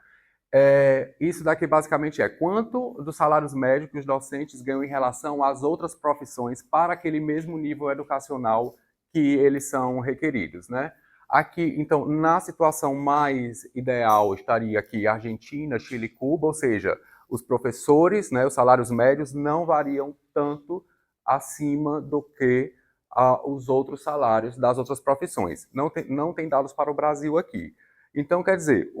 S1: Isso daqui basicamente é quanto dos salários médios que os docentes ganham em relação às outras profissões para aquele mesmo nível educacional que eles são requeridos, né. Aqui, então, na situação mais ideal estaria aqui Argentina, Chile, Cuba, ou seja, os professores, né, os salários médios não variam tanto acima do que os outros salários das outras profissões. Não tem dados para o Brasil aqui. Então, quer dizer,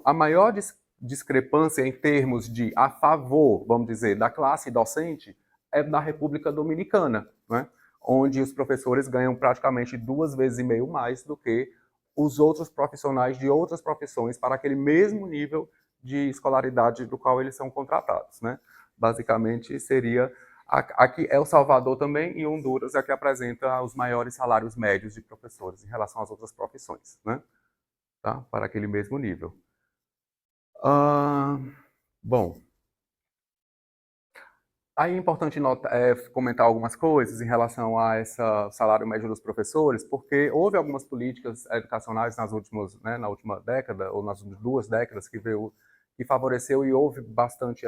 S1: a maior discrepância em termos de a favor, vamos dizer, da classe docente é na República Dominicana, né? Onde os professores ganham praticamente 2,5 vezes mais do que os outros profissionais de outras profissões para aquele mesmo nível de escolaridade do qual eles são contratados, né? Basicamente seria aqui El Salvador também e Honduras é que apresenta os maiores salários médios de professores em relação às outras profissões, né? Tá? Para aquele mesmo nível. Bom, aí é importante comentar algumas coisas em relação a esse salário médio dos professores, porque houve algumas políticas educacionais né, na última década, ou nas 2 décadas, que favoreceu e houve bastante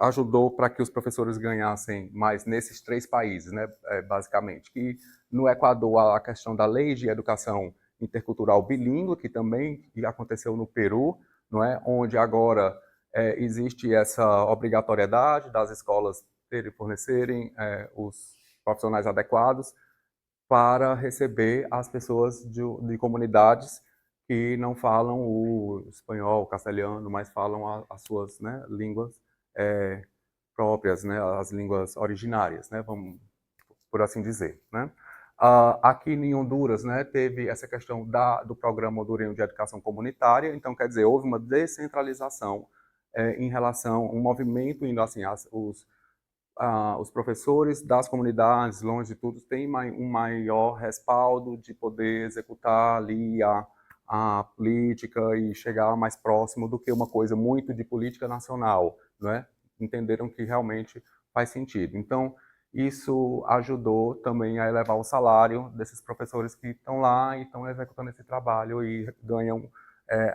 S1: ajudou para que os professores ganhassem mais nesses 3 países, né, basicamente. Que no Equador, a questão da lei de educação intercultural bilíngue, que também aconteceu no Peru, não é? Onde agora existe essa obrigatoriedade das escolas fornecerem os profissionais adequados para receber as pessoas de comunidades que não falam o espanhol, o castelhano, mas falam as suas, né, línguas próprias, né, as línguas originárias, né, vamos por assim dizer, né. Aqui em Honduras, né, teve essa questão do programa hondurenho de educação comunitária, então quer dizer, houve uma descentralização em relação, um movimento indo assim, os professores das comunidades, longe de tudo, têm um maior respaldo de poder executar ali a política e chegar mais próximo do que uma coisa muito de política nacional, né? Entenderam que realmente faz sentido. Então, isso ajudou também a elevar o salário desses professores que estão lá e estão executando esse trabalho e ganham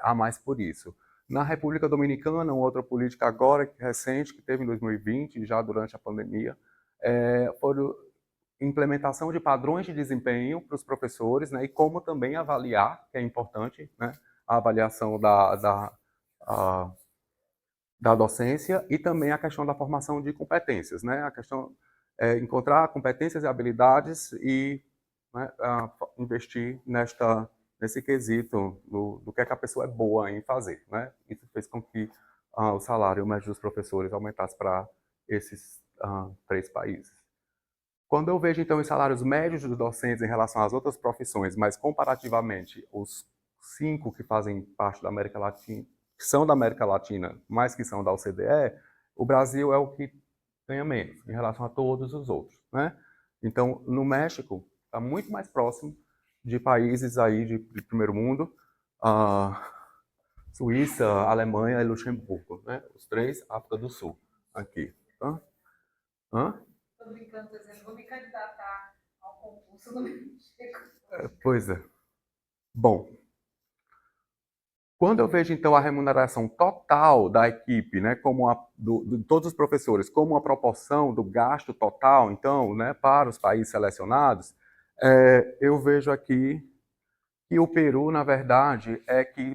S1: a mais por isso. Na República Dominicana, uma outra política agora, recente, que teve em 2020, já durante a pandemia, foi a implementação de padrões de desempenho para os professores, né, e como também avaliar, que é importante, né, a avaliação da docência e também a questão da formação de competências, né, a questão encontrar competências e habilidades e, né, investir nesse quesito do que é que a pessoa é boa em fazer, né? Isso fez com que o salário médio dos professores aumentasse para esses 3 países. Quando eu vejo, então, os salários médios dos docentes em relação às outras profissões, mas comparativamente os 5 que fazem parte da América Latina, que são da América Latina, mas que são da OCDE, o Brasil é o que ganha menos em relação a todos os outros, né? Então, no México, está muito mais próximo de países aí de primeiro mundo, Suíça, Alemanha e Luxemburgo, né? Os 3, África do Sul, aqui. Tá?
S2: Estou brincando, por exemplo, vou me candidatar ao concurso do México.
S1: Pois é. Bom, quando eu vejo, então, a remuneração total da equipe, né, como de todos os professores, como uma proporção do gasto total, então, né, para os países selecionados, eu vejo aqui que o Peru, na verdade,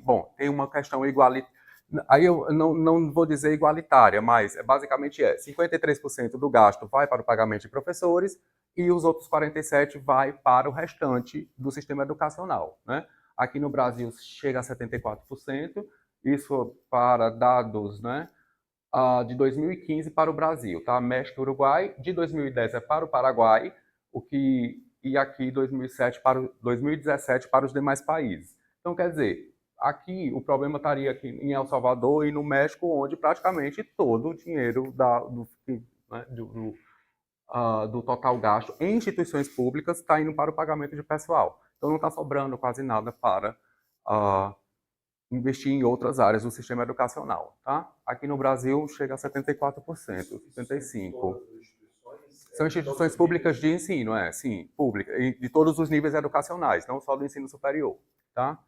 S1: bom, tem uma questão igualitária. Aí eu não vou dizer igualitária, mas basicamente 53% do gasto vai para o pagamento de professores e os outros 47% vai para o restante do sistema educacional, né? Aqui no Brasil chega a 74%, isso para dados, né, de 2015 para o Brasil, tá? México e Uruguai, de 2010 é para o Paraguai, e aqui 2017 para os demais países. Então, quer dizer, aqui o problema estaria aqui em El Salvador e no México, onde praticamente todo o dinheiro do total gasto em instituições públicas está indo para o pagamento de pessoal. Então, não está sobrando quase nada para investir em outras áreas do sistema educacional, tá? Aqui no Brasil chega a 74%, 75%. São instituições públicas de ensino, sim, pública, de todos os níveis educacionais, não só do ensino superior, tá?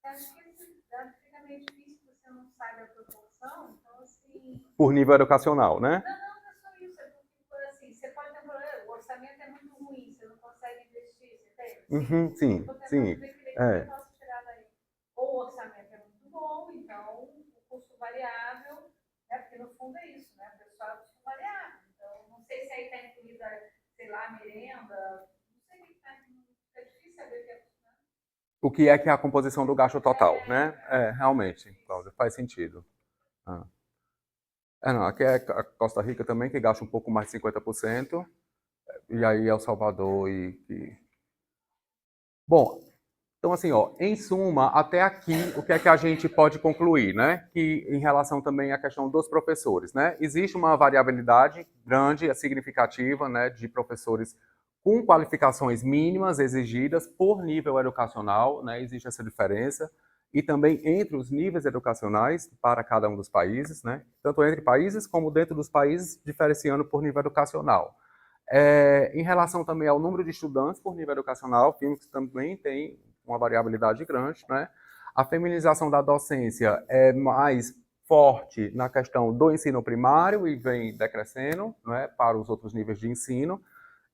S2: Acho que esse dado fica meio difícil, você não sabe a proporção, então assim...
S1: Por nível educacional, né?
S2: Não é só isso, é porque, assim, você pode ter um problema, o orçamento é muito ruim, você não consegue investir, você tem?
S1: Sim.
S2: Posso tirar daí. Ou o orçamento é muito bom, então o custo variável, né, porque no fundo é isso, né, o pessoal é custo variável. Então, não sei se aí está incluída, sei lá, merenda, não sei o que está incluído, é difícil saber o que é.
S1: O que é a composição do gasto total, né? Realmente, Cláudia, faz sentido. Não, aqui é a Costa Rica também, que gasta um pouco mais de 50%, e aí El Salvador Bom, então assim, em suma, até aqui, o que é que a gente pode concluir, né? Que em relação também à questão dos professores, né? Existe uma variabilidade grande, significativa, né, de professores com qualificações mínimas exigidas por nível educacional, né? Existe essa diferença. E também entre os níveis educacionais para cada um dos países, né? Tanto entre países como dentro dos países, diferenciando por nível educacional. Em relação também ao número de estudantes por nível educacional, Phoenix também tem uma variabilidade grande, né? A feminização da docência é mais forte na questão do ensino primário e vem decrescendo, né, para os outros níveis de ensino.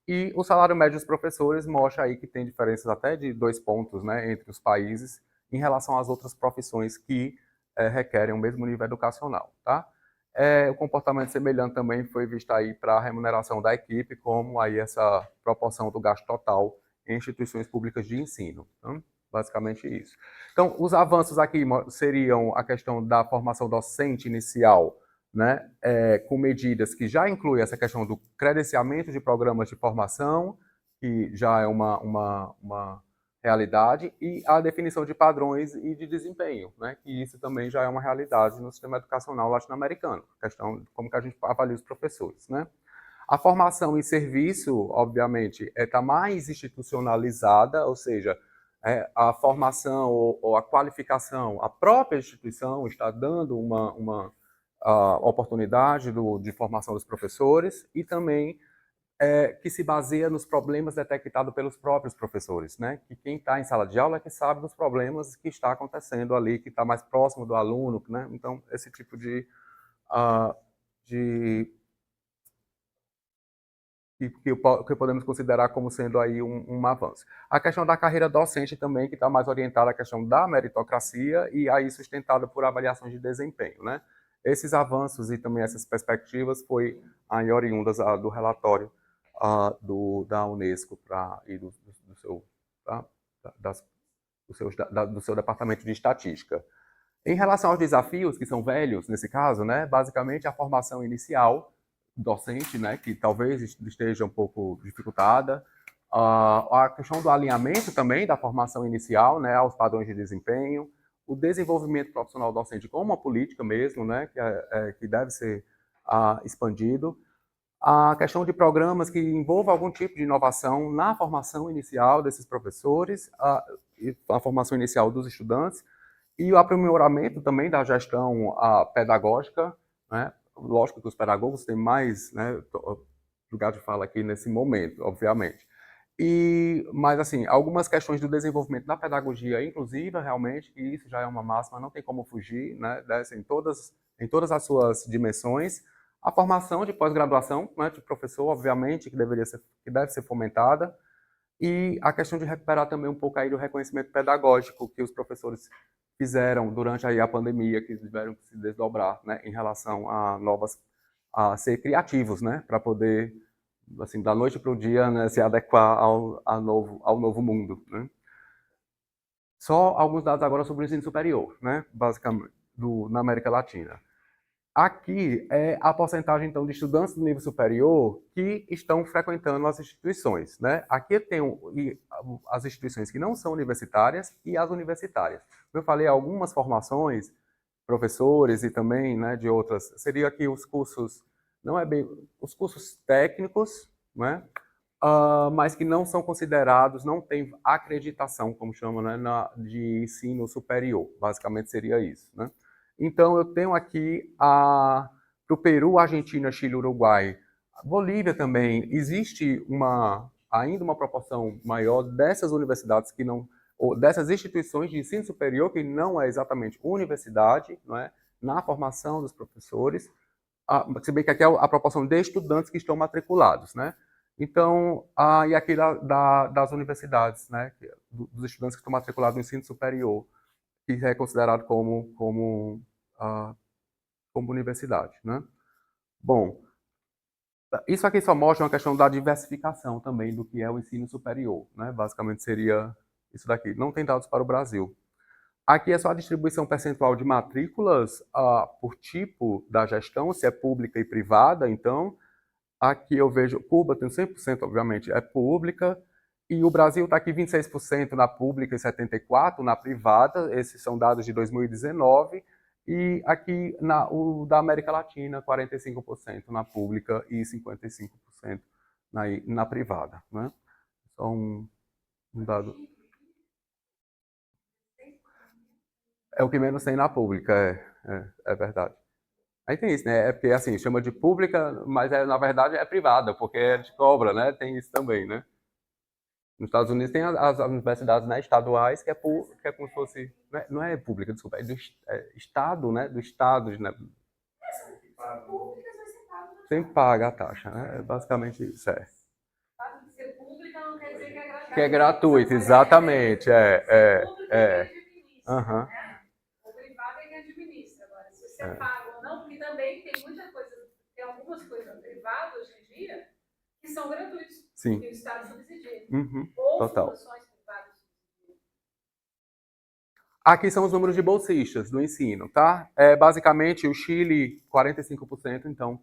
S1: E o salário médio dos professores mostra aí que tem diferenças até de 2 pontos, né, entre os países em relação às outras profissões que requerem o mesmo nível educacional, tá? O comportamento semelhante também foi visto aí para a remuneração da equipe, como aí essa proporção do gasto total em instituições públicas de ensino. Então, basicamente isso. Então, os avanços aqui seriam a questão da formação docente inicial, né, com medidas que já incluem essa questão do credenciamento de programas de formação, que já é uma realidade, e a definição de padrões e de desempenho, né, que isso também já é uma realidade no sistema educacional latino-americano, questão de como que a gente avalia os professores, né. A formação em serviço, obviamente, está mais institucionalizada, ou seja, a formação ou a qualificação, a própria instituição está dando uma oportunidade de formação dos professores e também que se baseia nos problemas detectados pelos próprios professores, né? Que quem está em sala de aula é que sabe dos problemas que está acontecendo ali, que está mais próximo do aluno, né? Então, esse tipo que podemos considerar como sendo aí um avanço. A questão da carreira docente também, que está mais orientada à questão da meritocracia e aí sustentada por avaliações de desempenho, né? Esses avanços e também essas perspectivas foi aí oriundas do relatório da Unesco e do seu do seu departamento de estatística. Em relação aos desafios, que são velhos nesse caso, né, basicamente a formação inicial docente, né, que talvez esteja um pouco dificultada, a questão do alinhamento também da formação inicial, né, aos padrões de desempenho, o desenvolvimento profissional docente como uma política mesmo, né, que deve ser expandido, a questão de programas que envolvam algum tipo de inovação na formação inicial desses professores, a formação inicial dos estudantes, e o aprimoramento também da gestão pedagógica, né? Lógico que os pedagogos têm mais, né, lugar de fala aqui nesse momento, obviamente. Mas, assim, algumas questões do desenvolvimento da pedagogia inclusiva, realmente, e isso já é uma máxima, não tem como fugir, né, em todas as suas dimensões. A formação de pós-graduação, né, de professor, obviamente, que deve ser fomentada, e a questão de recuperar também um pouco aí do reconhecimento pedagógico que os professores fizeram durante aí a pandemia, que tiveram que se desdobrar, né, em relação a ser criativos, né, para poder, assim, da noite para o dia, né, se adequar ao novo mundo, né. Só alguns dados agora sobre o ensino superior, né, basicamente, na América Latina. Aqui é a porcentagem, então, de estudantes do nível superior que estão frequentando as instituições, né? Aqui tem as instituições que não são universitárias e as universitárias. Eu falei algumas formações, professores e também, né, de outras, seria aqui os cursos, não é bem, os cursos técnicos, né? Mas que não são considerados, não tem acreditação, como chama, né, de ensino superior. Basicamente seria isso, né? Então, eu tenho aqui para o Peru, Argentina, Chile, Uruguai, Bolívia também, existe ainda uma proporção maior dessas universidades que não, ou dessas instituições de ensino superior que não é exatamente universidade, não é, na formação dos professores, se bem que aqui é a proporção de estudantes que estão matriculados, né? Então, e aqui das universidades, né, dos estudantes que estão matriculados no ensino superior, que é considerado como universidade, né? Bom, isso aqui só mostra uma questão da diversificação também do que é o ensino superior, né? Basicamente seria isso daqui. Não tem dados para o Brasil. Aqui é só a distribuição percentual de matrículas por tipo da gestão, se é pública e privada. Então, aqui eu vejo, Cuba tem 100%, obviamente, é pública, e o Brasil está aqui 26% na pública e 74% na privada, esses são dados de 2019, e aqui o da América Latina, 45% na pública e 55% na privada, né? Só um dado. É o que menos tem na pública, é verdade. Aí tem isso, né? É porque, assim, chama de pública, mas na verdade é privada, porque é de cobra, né? Tem isso também, né? Nos Estados Unidos tem as universidades, né, estaduais, que é como se fosse... Não é pública, desculpa, é do Estado, né? Do Estado, né?
S2: Públicas vai ser pago.
S1: Sempre paga a taxa, né? É basicamente isso,
S2: O fato de ser pública não quer dizer que é gratuito.
S1: Que é gratuito, exatamente,
S2: Aham. O privado é que administra. Agora, se você é pago ou não, porque também tem muita coisa, tem algumas coisas privadas hoje em dia que são gratuitos.
S1: Sim.
S2: Que o Estado subsidia.
S1: Ou total.
S2: Fundações privadas subsidiam.
S1: Aqui são os números de bolsistas do ensino, tá? Basicamente, o Chile, 45%, então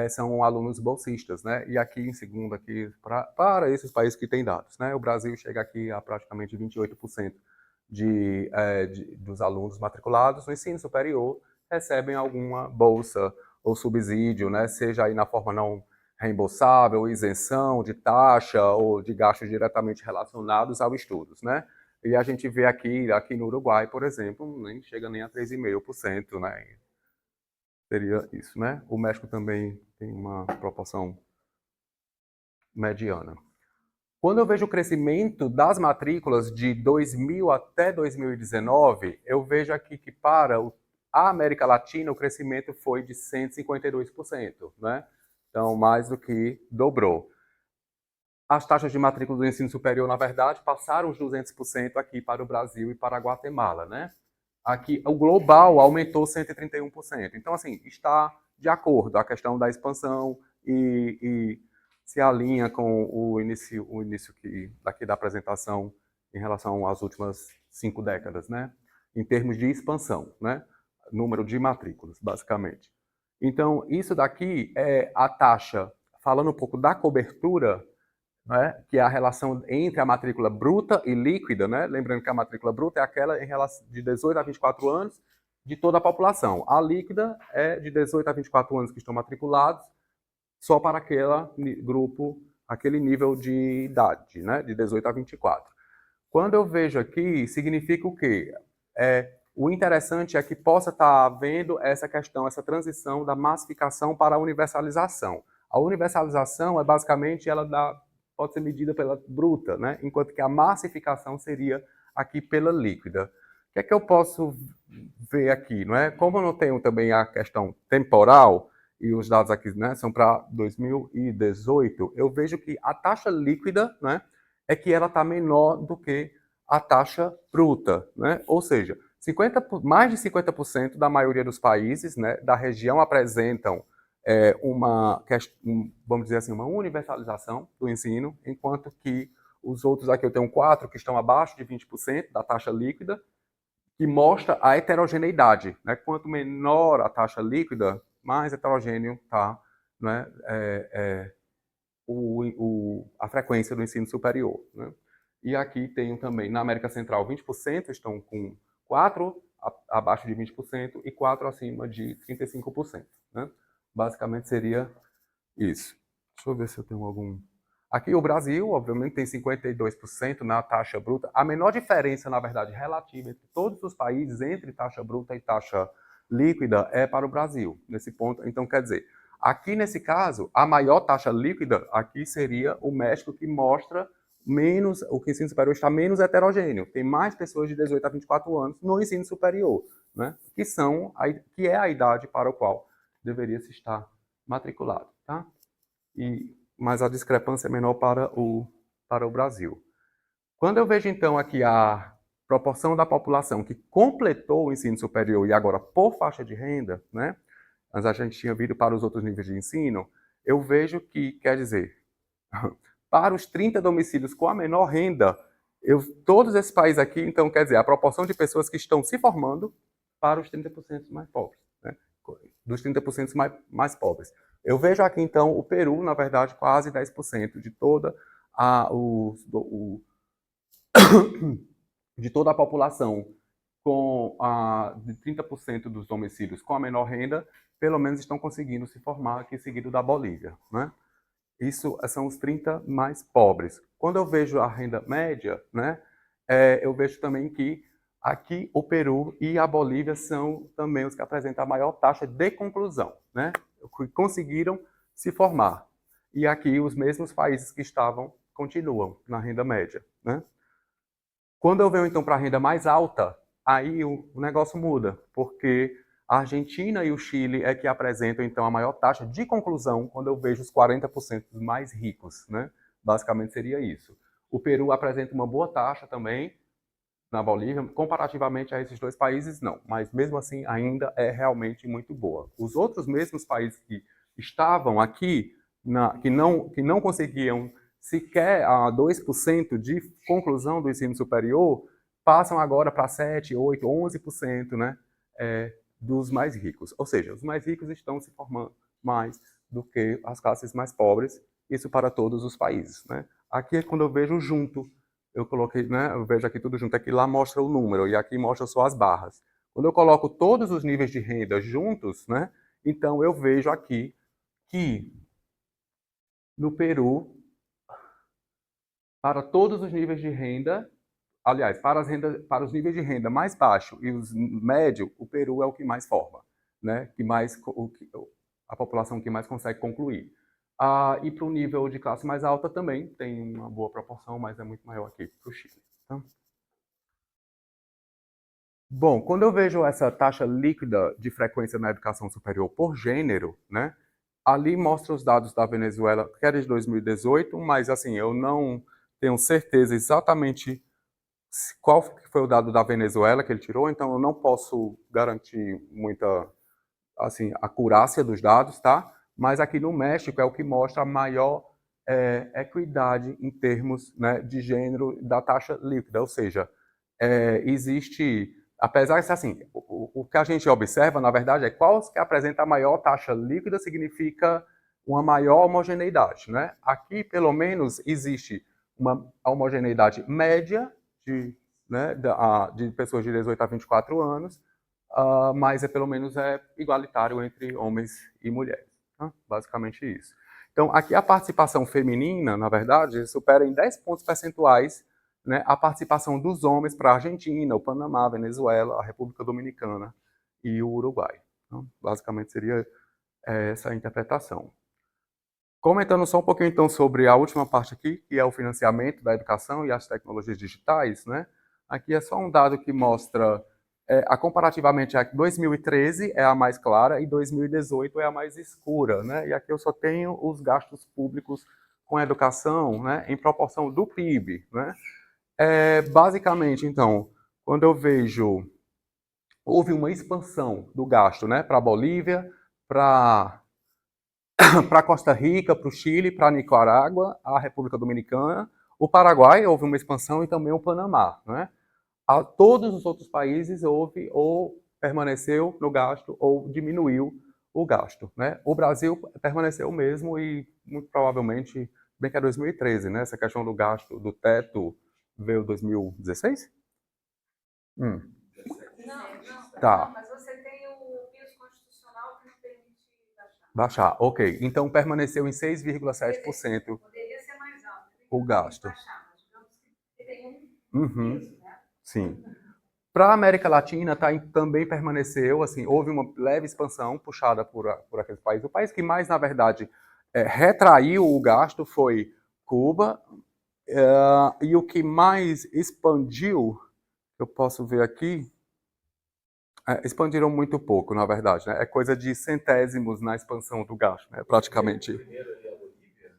S1: são alunos bolsistas, né? E aqui, em segundo, aqui, para esses países que têm dados, né? O Brasil chega aqui a praticamente 28% dos alunos matriculados no ensino superior recebem alguma bolsa ou subsídio, né? Seja aí na forma não reembolsável, isenção de taxa ou de gastos diretamente relacionados aos estudos, né? E a gente vê aqui no Uruguai, por exemplo, nem chega nem a 3,5%, né? Seria isso, né? O México também tem uma proporção mediana. Quando eu vejo o crescimento das matrículas de 2000 até 2019, eu vejo aqui que para a América Latina o crescimento foi de 152%, né? Então, mais do que dobrou. As taxas de matrícula do ensino superior, na verdade, passaram os 200% aqui para o Brasil e para a Guatemala, né? Aqui, o global aumentou 131%. Então, assim, está de acordo a questão da expansão e se alinha com o início daqui da apresentação em relação às últimas 5 décadas, né? Em termos de expansão, né? Número de matrículas, basicamente. Então, isso daqui é a taxa, falando um pouco da cobertura, né, que é a relação entre a matrícula bruta e líquida, né? Lembrando que a matrícula bruta é aquela em relação de 18 a 24 anos de toda a população. A líquida é de 18 a 24 anos que estão matriculados só para aquele grupo, aquele nível de idade, né? De 18 a 24. Quando eu vejo aqui, significa o quê? O interessante é que possa estar havendo essa questão, essa transição da massificação para a universalização. A universalização é basicamente, pode ser medida pela bruta, né? Enquanto que a massificação seria aqui pela líquida. O que é que eu posso ver aqui? Não é? Como eu não tenho também a questão temporal, e os dados aqui, né, são para 2018, eu vejo que a taxa líquida, né, é que ela está menor do que a taxa bruta, né? Ou seja, mais de 50% da maioria dos países, né, da região apresentam vamos dizer assim, uma universalização do ensino, enquanto que os outros aqui eu tenho 4 que estão abaixo de 20% da taxa líquida, que mostra a heterogeneidade, né? Quanto menor a taxa líquida, mais heterogêneo está, né, a frequência do ensino superior, né? E aqui tem também, na América Central, 20% estão com 4 abaixo de 20% e 4 acima de 35%, né? Basicamente seria isso. Deixa eu ver se eu tenho algum... Aqui o Brasil, obviamente, tem 52% na taxa bruta. A menor diferença, na verdade, relativa entre todos os países, entre taxa bruta e taxa líquida, é para o Brasil, nesse ponto. Então, quer dizer, aqui nesse caso, a maior taxa líquida aqui seria o México, que mostra menos, o ensino superior está menos heterogêneo. Tem mais pessoas de 18 a 24 anos no ensino superior, né? Que é a idade para a qual deveria se estar matriculado, tá? Mas a discrepância é menor para o Brasil. Quando eu vejo, então, aqui a proporção da população que completou o ensino superior e agora por faixa de renda, né? Mas a gente tinha vindo para os outros níveis de ensino, eu vejo que, quer dizer, para os 30 domicílios com a menor renda, todos esses países aqui, então, quer dizer, a proporção de pessoas que estão se formando para os 30% mais pobres, né? Dos 30% mais pobres. Eu vejo aqui, então, o Peru, na verdade, quase 10% de toda de toda a população de 30% dos domicílios com a menor renda, pelo menos estão conseguindo se formar aqui, seguido da Bolívia, né? Isso são os 30 mais pobres. Quando eu vejo a renda média, né, eu vejo também que aqui o Peru e a Bolívia são também os que apresentam a maior taxa de conclusão, né, que conseguiram se formar. E aqui os mesmos países que estavam continuam na renda média, né. Quando eu venho então para a renda mais alta, aí o negócio muda, porque a Argentina e o Chile é que apresentam, então, a maior taxa de conclusão quando eu vejo os 40% mais ricos, né? Basicamente seria isso. O Peru apresenta uma boa taxa também, na Bolívia, comparativamente a esses dois países, não. Mas, mesmo assim, ainda é realmente muito boa. Os outros mesmos países que estavam aqui, que não conseguiam sequer a 2% de conclusão do ensino superior, passam agora para 7, 8, 11%, né? Dos mais ricos. Ou seja, os mais ricos estão se formando mais do que as classes mais pobres, isso para todos os países, né? Aqui é quando eu vejo junto, eu coloquei, né, eu vejo aqui tudo junto, aqui lá mostra o número, e aqui mostra só as barras. Quando eu coloco todos os níveis de renda juntos, né, então eu vejo aqui que no Peru, para todos os níveis de renda, aliás, para os níveis de renda mais baixo e os médio, o Peru é o que mais forma, né? A população que mais consegue concluir. E para o nível de classe mais alta também tem uma boa proporção, mas é muito maior aqui para o Chile. Tá? Bom, quando eu vejo essa taxa líquida de frequência na educação superior por gênero, né? Ali mostra os dados da Venezuela, que era de 2018, mas assim, eu não tenho certeza exatamente qual foi o dado da Venezuela que ele tirou, então eu não posso garantir muita, assim, acurácia dos dados, tá? Mas aqui no México é o que mostra a maior equidade em termos, né, de gênero da taxa líquida, ou seja, existe, apesar de assim, o que a gente observa, na verdade, é qual que apresenta a maior taxa líquida significa uma maior homogeneidade, né? Aqui, pelo menos, existe uma homogeneidade média de pessoas de 18 a 24 anos, mas pelo menos é igualitário entre homens e mulheres. Tá? Basicamente isso. Então, aqui a participação feminina, na verdade, supera em 10 pontos percentuais, né, a participação dos homens para a Argentina, o Panamá, a Venezuela, a República Dominicana e o Uruguai. Então, basicamente seria essa a interpretação. Comentando só um pouquinho então sobre a última parte aqui, que é o financiamento da educação e as tecnologias digitais, né? Aqui é só um dado que mostra comparativamente a 2013 é a mais clara e 2018 é a mais escura, né? E aqui eu só tenho os gastos públicos com a educação, né, em proporção do PIB, né? Basicamente, então, quando eu vejo houve uma expansão do gasto, né, para a Bolívia, para Costa Rica, para o Chile, para a Nicarágua, a República Dominicana, o Paraguai houve uma expansão e também o Panamá, né? A todos os outros países houve ou permaneceu no gasto ou diminuiu o gasto, né? O Brasil permaneceu o mesmo e muito provavelmente, bem que é 2013, né? Essa questão do gasto do teto veio 2016?
S2: Não,
S1: Tá.
S2: não, mas você tem o piso constitucional que não permite
S1: Baixar, ok. Então permaneceu em 6,7%
S2: Poderia ser mais alto.
S1: o gasto.
S2: Baixar, mas digamos que tem
S1: Uhum.
S2: piso, né?
S1: Sim. Para a América Latina também permaneceu, assim, houve uma leve expansão puxada por aqueles países. O país que mais, na verdade, retraiu o gasto foi Cuba, e o que mais expandiu, eu posso ver aqui, expandiram muito pouco, na verdade, né? É coisa de centésimos na expansão do gasto, né? Praticamente.
S3: Primeiro ali a Bolívia.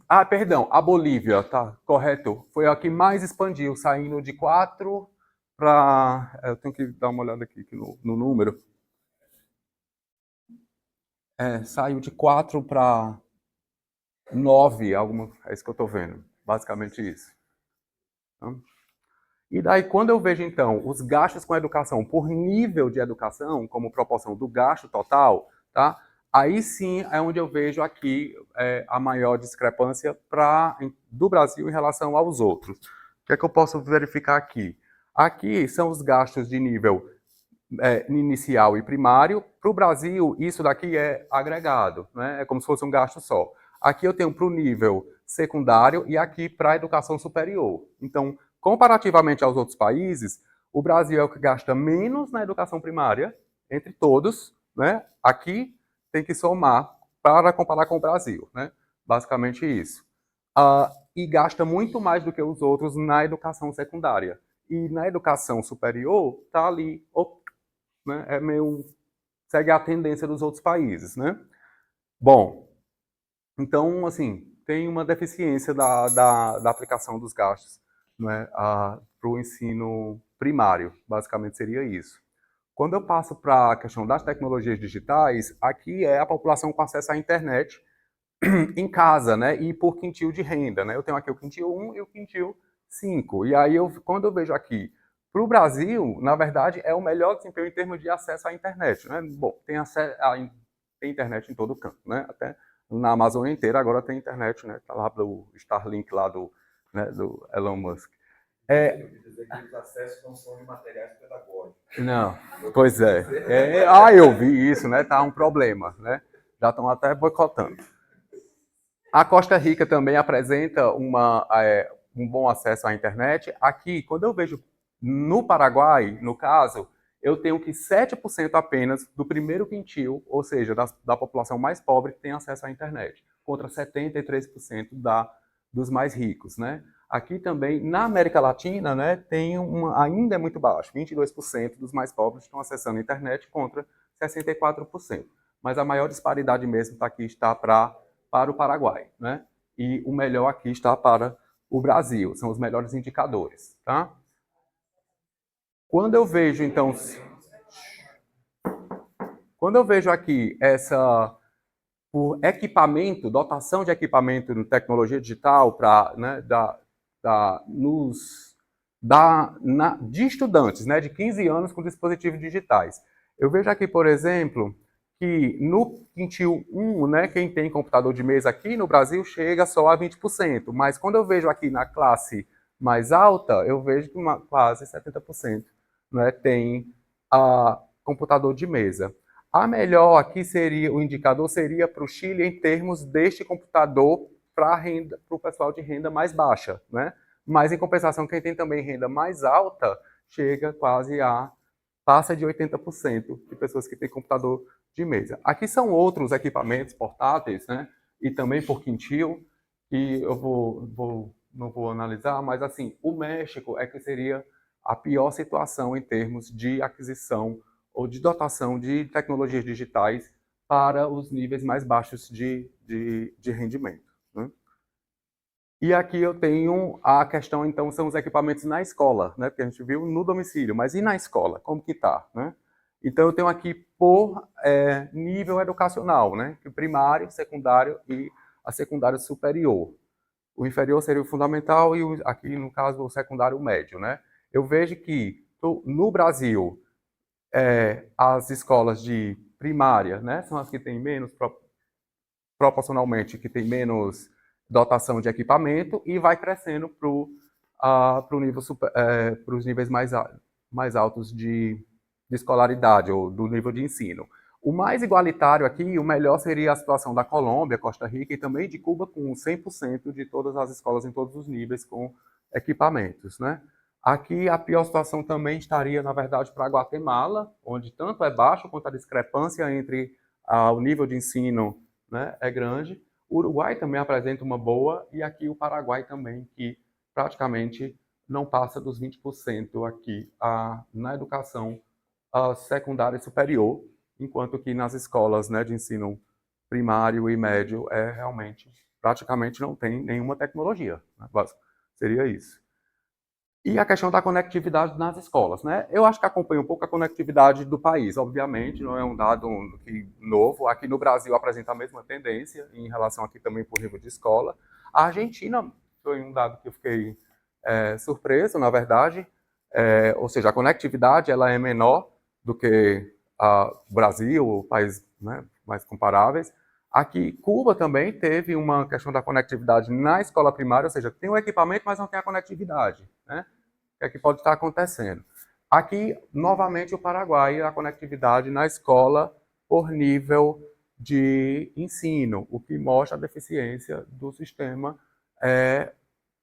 S1: Ah, perdão, a Bolívia, tá, correto. Foi a que mais expandiu, saindo de 4 para... Eu tenho que dar uma olhada aqui no número. Saiu de 4 para 9, é isso que eu estou vendo. Basicamente isso. Tá? E daí, quando eu vejo, então, os gastos com educação por nível de educação, como proporção do gasto total, tá? Aí sim é onde eu vejo aqui a maior discrepância do Brasil em relação aos outros. O que é que eu posso verificar aqui? Aqui são os gastos de nível inicial e primário. Para o Brasil, isso daqui é agregado, né? É como se fosse um gasto só. Aqui eu tenho para o nível secundário e aqui para a educação superior. Então, comparativamente aos outros países, o Brasil é o que gasta menos na educação primária, entre todos, né? Aqui tem que somar para comparar com o Brasil, né? Basicamente isso. E gasta muito mais do que os outros na educação secundária. E na educação superior, está ali, né? Segue a tendência dos outros países, né? Bom, então, assim, tem uma deficiência da aplicação dos gastos, né, para o ensino primário, basicamente seria isso. Quando eu passo para a questão das tecnologias digitais, aqui é a população com acesso à internet em casa, né, e por quintil de renda, né? Eu tenho aqui o quintil 1 e o quintil 5. E aí, quando eu vejo aqui, para o Brasil, na verdade, é o melhor desempenho em termos de acesso à internet, né? Bom, tem internet em todo canto, né? Até na Amazônia inteira agora tem internet, né? Tá lá do Starlink lá do Elon Musk.
S3: Eu quis dizer que os acessos não são de materiais pedagógicos.
S1: Não, pois é. Eu vi isso, né? Tá um problema, né? Já estão até boicotando. A Costa Rica também apresenta um bom acesso à internet. Aqui, quando eu vejo no Paraguai, no caso, eu tenho que 7% apenas do primeiro quintil, ou seja, da população mais pobre, tem acesso à internet, contra 73% dos mais ricos, né? Aqui também, na América Latina, né, ainda é muito baixo, 22% dos mais pobres estão acessando a internet contra 64%. Mas a maior disparidade mesmo está para o Paraguai, né? E o melhor aqui está para o Brasil, são os melhores indicadores, tá? Quando eu vejo, então, aqui por equipamento, dotação de equipamento em tecnologia digital para, né, de estudantes, né, de 15 anos com dispositivos digitais. Eu vejo aqui, por exemplo, que no quintil 1, né, quem tem computador de mesa aqui no Brasil chega só a 20%, mas quando eu vejo aqui na classe mais alta, eu vejo que quase 70%, né, tem computador de mesa. A melhor aqui seria, o indicador seria para o Chile em termos deste computador para o pessoal de renda mais baixa, né? Mas, em compensação, quem tem também renda mais alta chega quase passa de 80% de pessoas que têm computador de mesa. Aqui são outros equipamentos portáteis, né? E também por quintil, que eu não vou analisar, mas, assim, o México é que seria a pior situação em termos de aquisição ou de dotação de tecnologias digitais para os níveis mais baixos de rendimento, né? E aqui eu tenho a questão, então, são os equipamentos na escola, né? Porque a gente viu no domicílio, mas e na escola? Como que está, né? Então, eu tenho aqui por nível educacional, né? Primário, secundário e a secundário superior. O inferior seria o fundamental e aqui, no caso, o secundário médio, né? Eu vejo que no Brasil, as escolas de primária, né? São as que têm menos, proporcionalmente, que têm menos dotação de equipamento e vai crescendo para os níveis mais altos de escolaridade ou do nível de ensino. O mais igualitário aqui, o melhor seria a situação da Colômbia, Costa Rica e também de Cuba, com 100% de todas as escolas em todos os níveis com equipamentos, né? Aqui a pior situação também estaria, na verdade, para a Guatemala, onde tanto é baixo quanto a discrepância entre o nível de ensino, né, é grande. O Uruguai também apresenta uma boa, e aqui o Paraguai também, que praticamente não passa dos 20% aqui na educação secundária e superior, enquanto que nas escolas, né, de ensino primário e médio realmente praticamente não tem nenhuma tecnologia, né? Seria isso. E a questão da conectividade nas escolas, né? Eu acho que acompanha um pouco a conectividade do país, obviamente, não é um dado novo. Aqui no Brasil apresenta a mesma tendência em relação aqui também por nível de escola. A Argentina foi um dado que eu fiquei surpreso, na verdade, ou seja, a conectividade ela é menor do que o Brasil, o país, né, mais comparáveis. Aqui, Cuba também teve uma questão da conectividade na escola primária, ou seja, tem o equipamento, mas não tem a conectividade, né? O que é que pode estar acontecendo? Aqui, novamente, o Paraguai, a conectividade na escola por nível de ensino, o que mostra a deficiência do sistema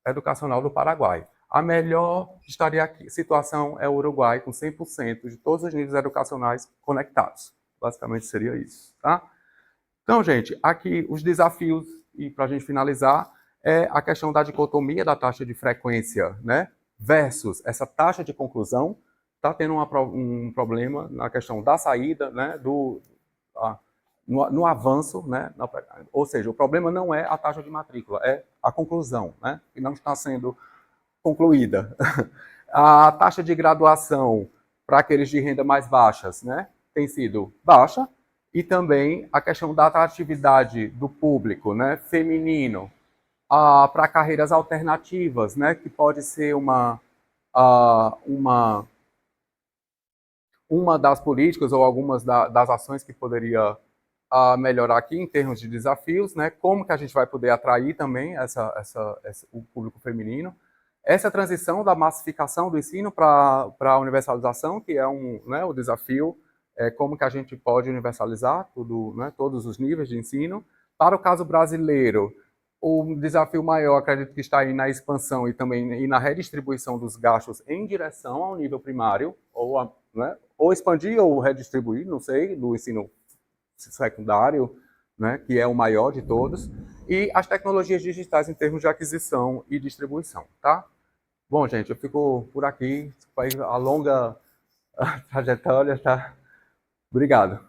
S1: educacional do Paraguai. A melhor situação é o Uruguai, com 100% de todos os níveis educacionais conectados. Basicamente seria isso, tá? Então, gente, aqui os desafios, e para a gente finalizar, é a questão da dicotomia da taxa de frequência, né, versus essa taxa de conclusão. Está tendo um problema na questão da saída, né, no avanço, né, ou seja, o problema não é a taxa de matrícula, é a conclusão, né, que não está sendo concluída. A taxa de graduação para aqueles de renda mais baixas, né, tem sido baixa, e também a questão da atratividade do público, né, feminino, para carreiras alternativas, né, que pode ser uma das políticas ou algumas das ações que poderia melhorar aqui em termos de desafios, né, como que a gente vai poder atrair também o público feminino. Essa transição da massificação do ensino para a universalização, que é o desafio, como que a gente pode universalizar tudo, né, todos os níveis de ensino. Para o caso brasileiro, o desafio maior, acredito que está aí na expansão e também na redistribuição dos gastos em direção ao nível primário, ou expandir ou redistribuir, não sei, do ensino secundário, né, que é o maior de todos, e as tecnologias digitais em termos de aquisição e distribuição, tá? Bom, gente, eu fico por aqui, foi a longa trajetória, tá? Obrigado.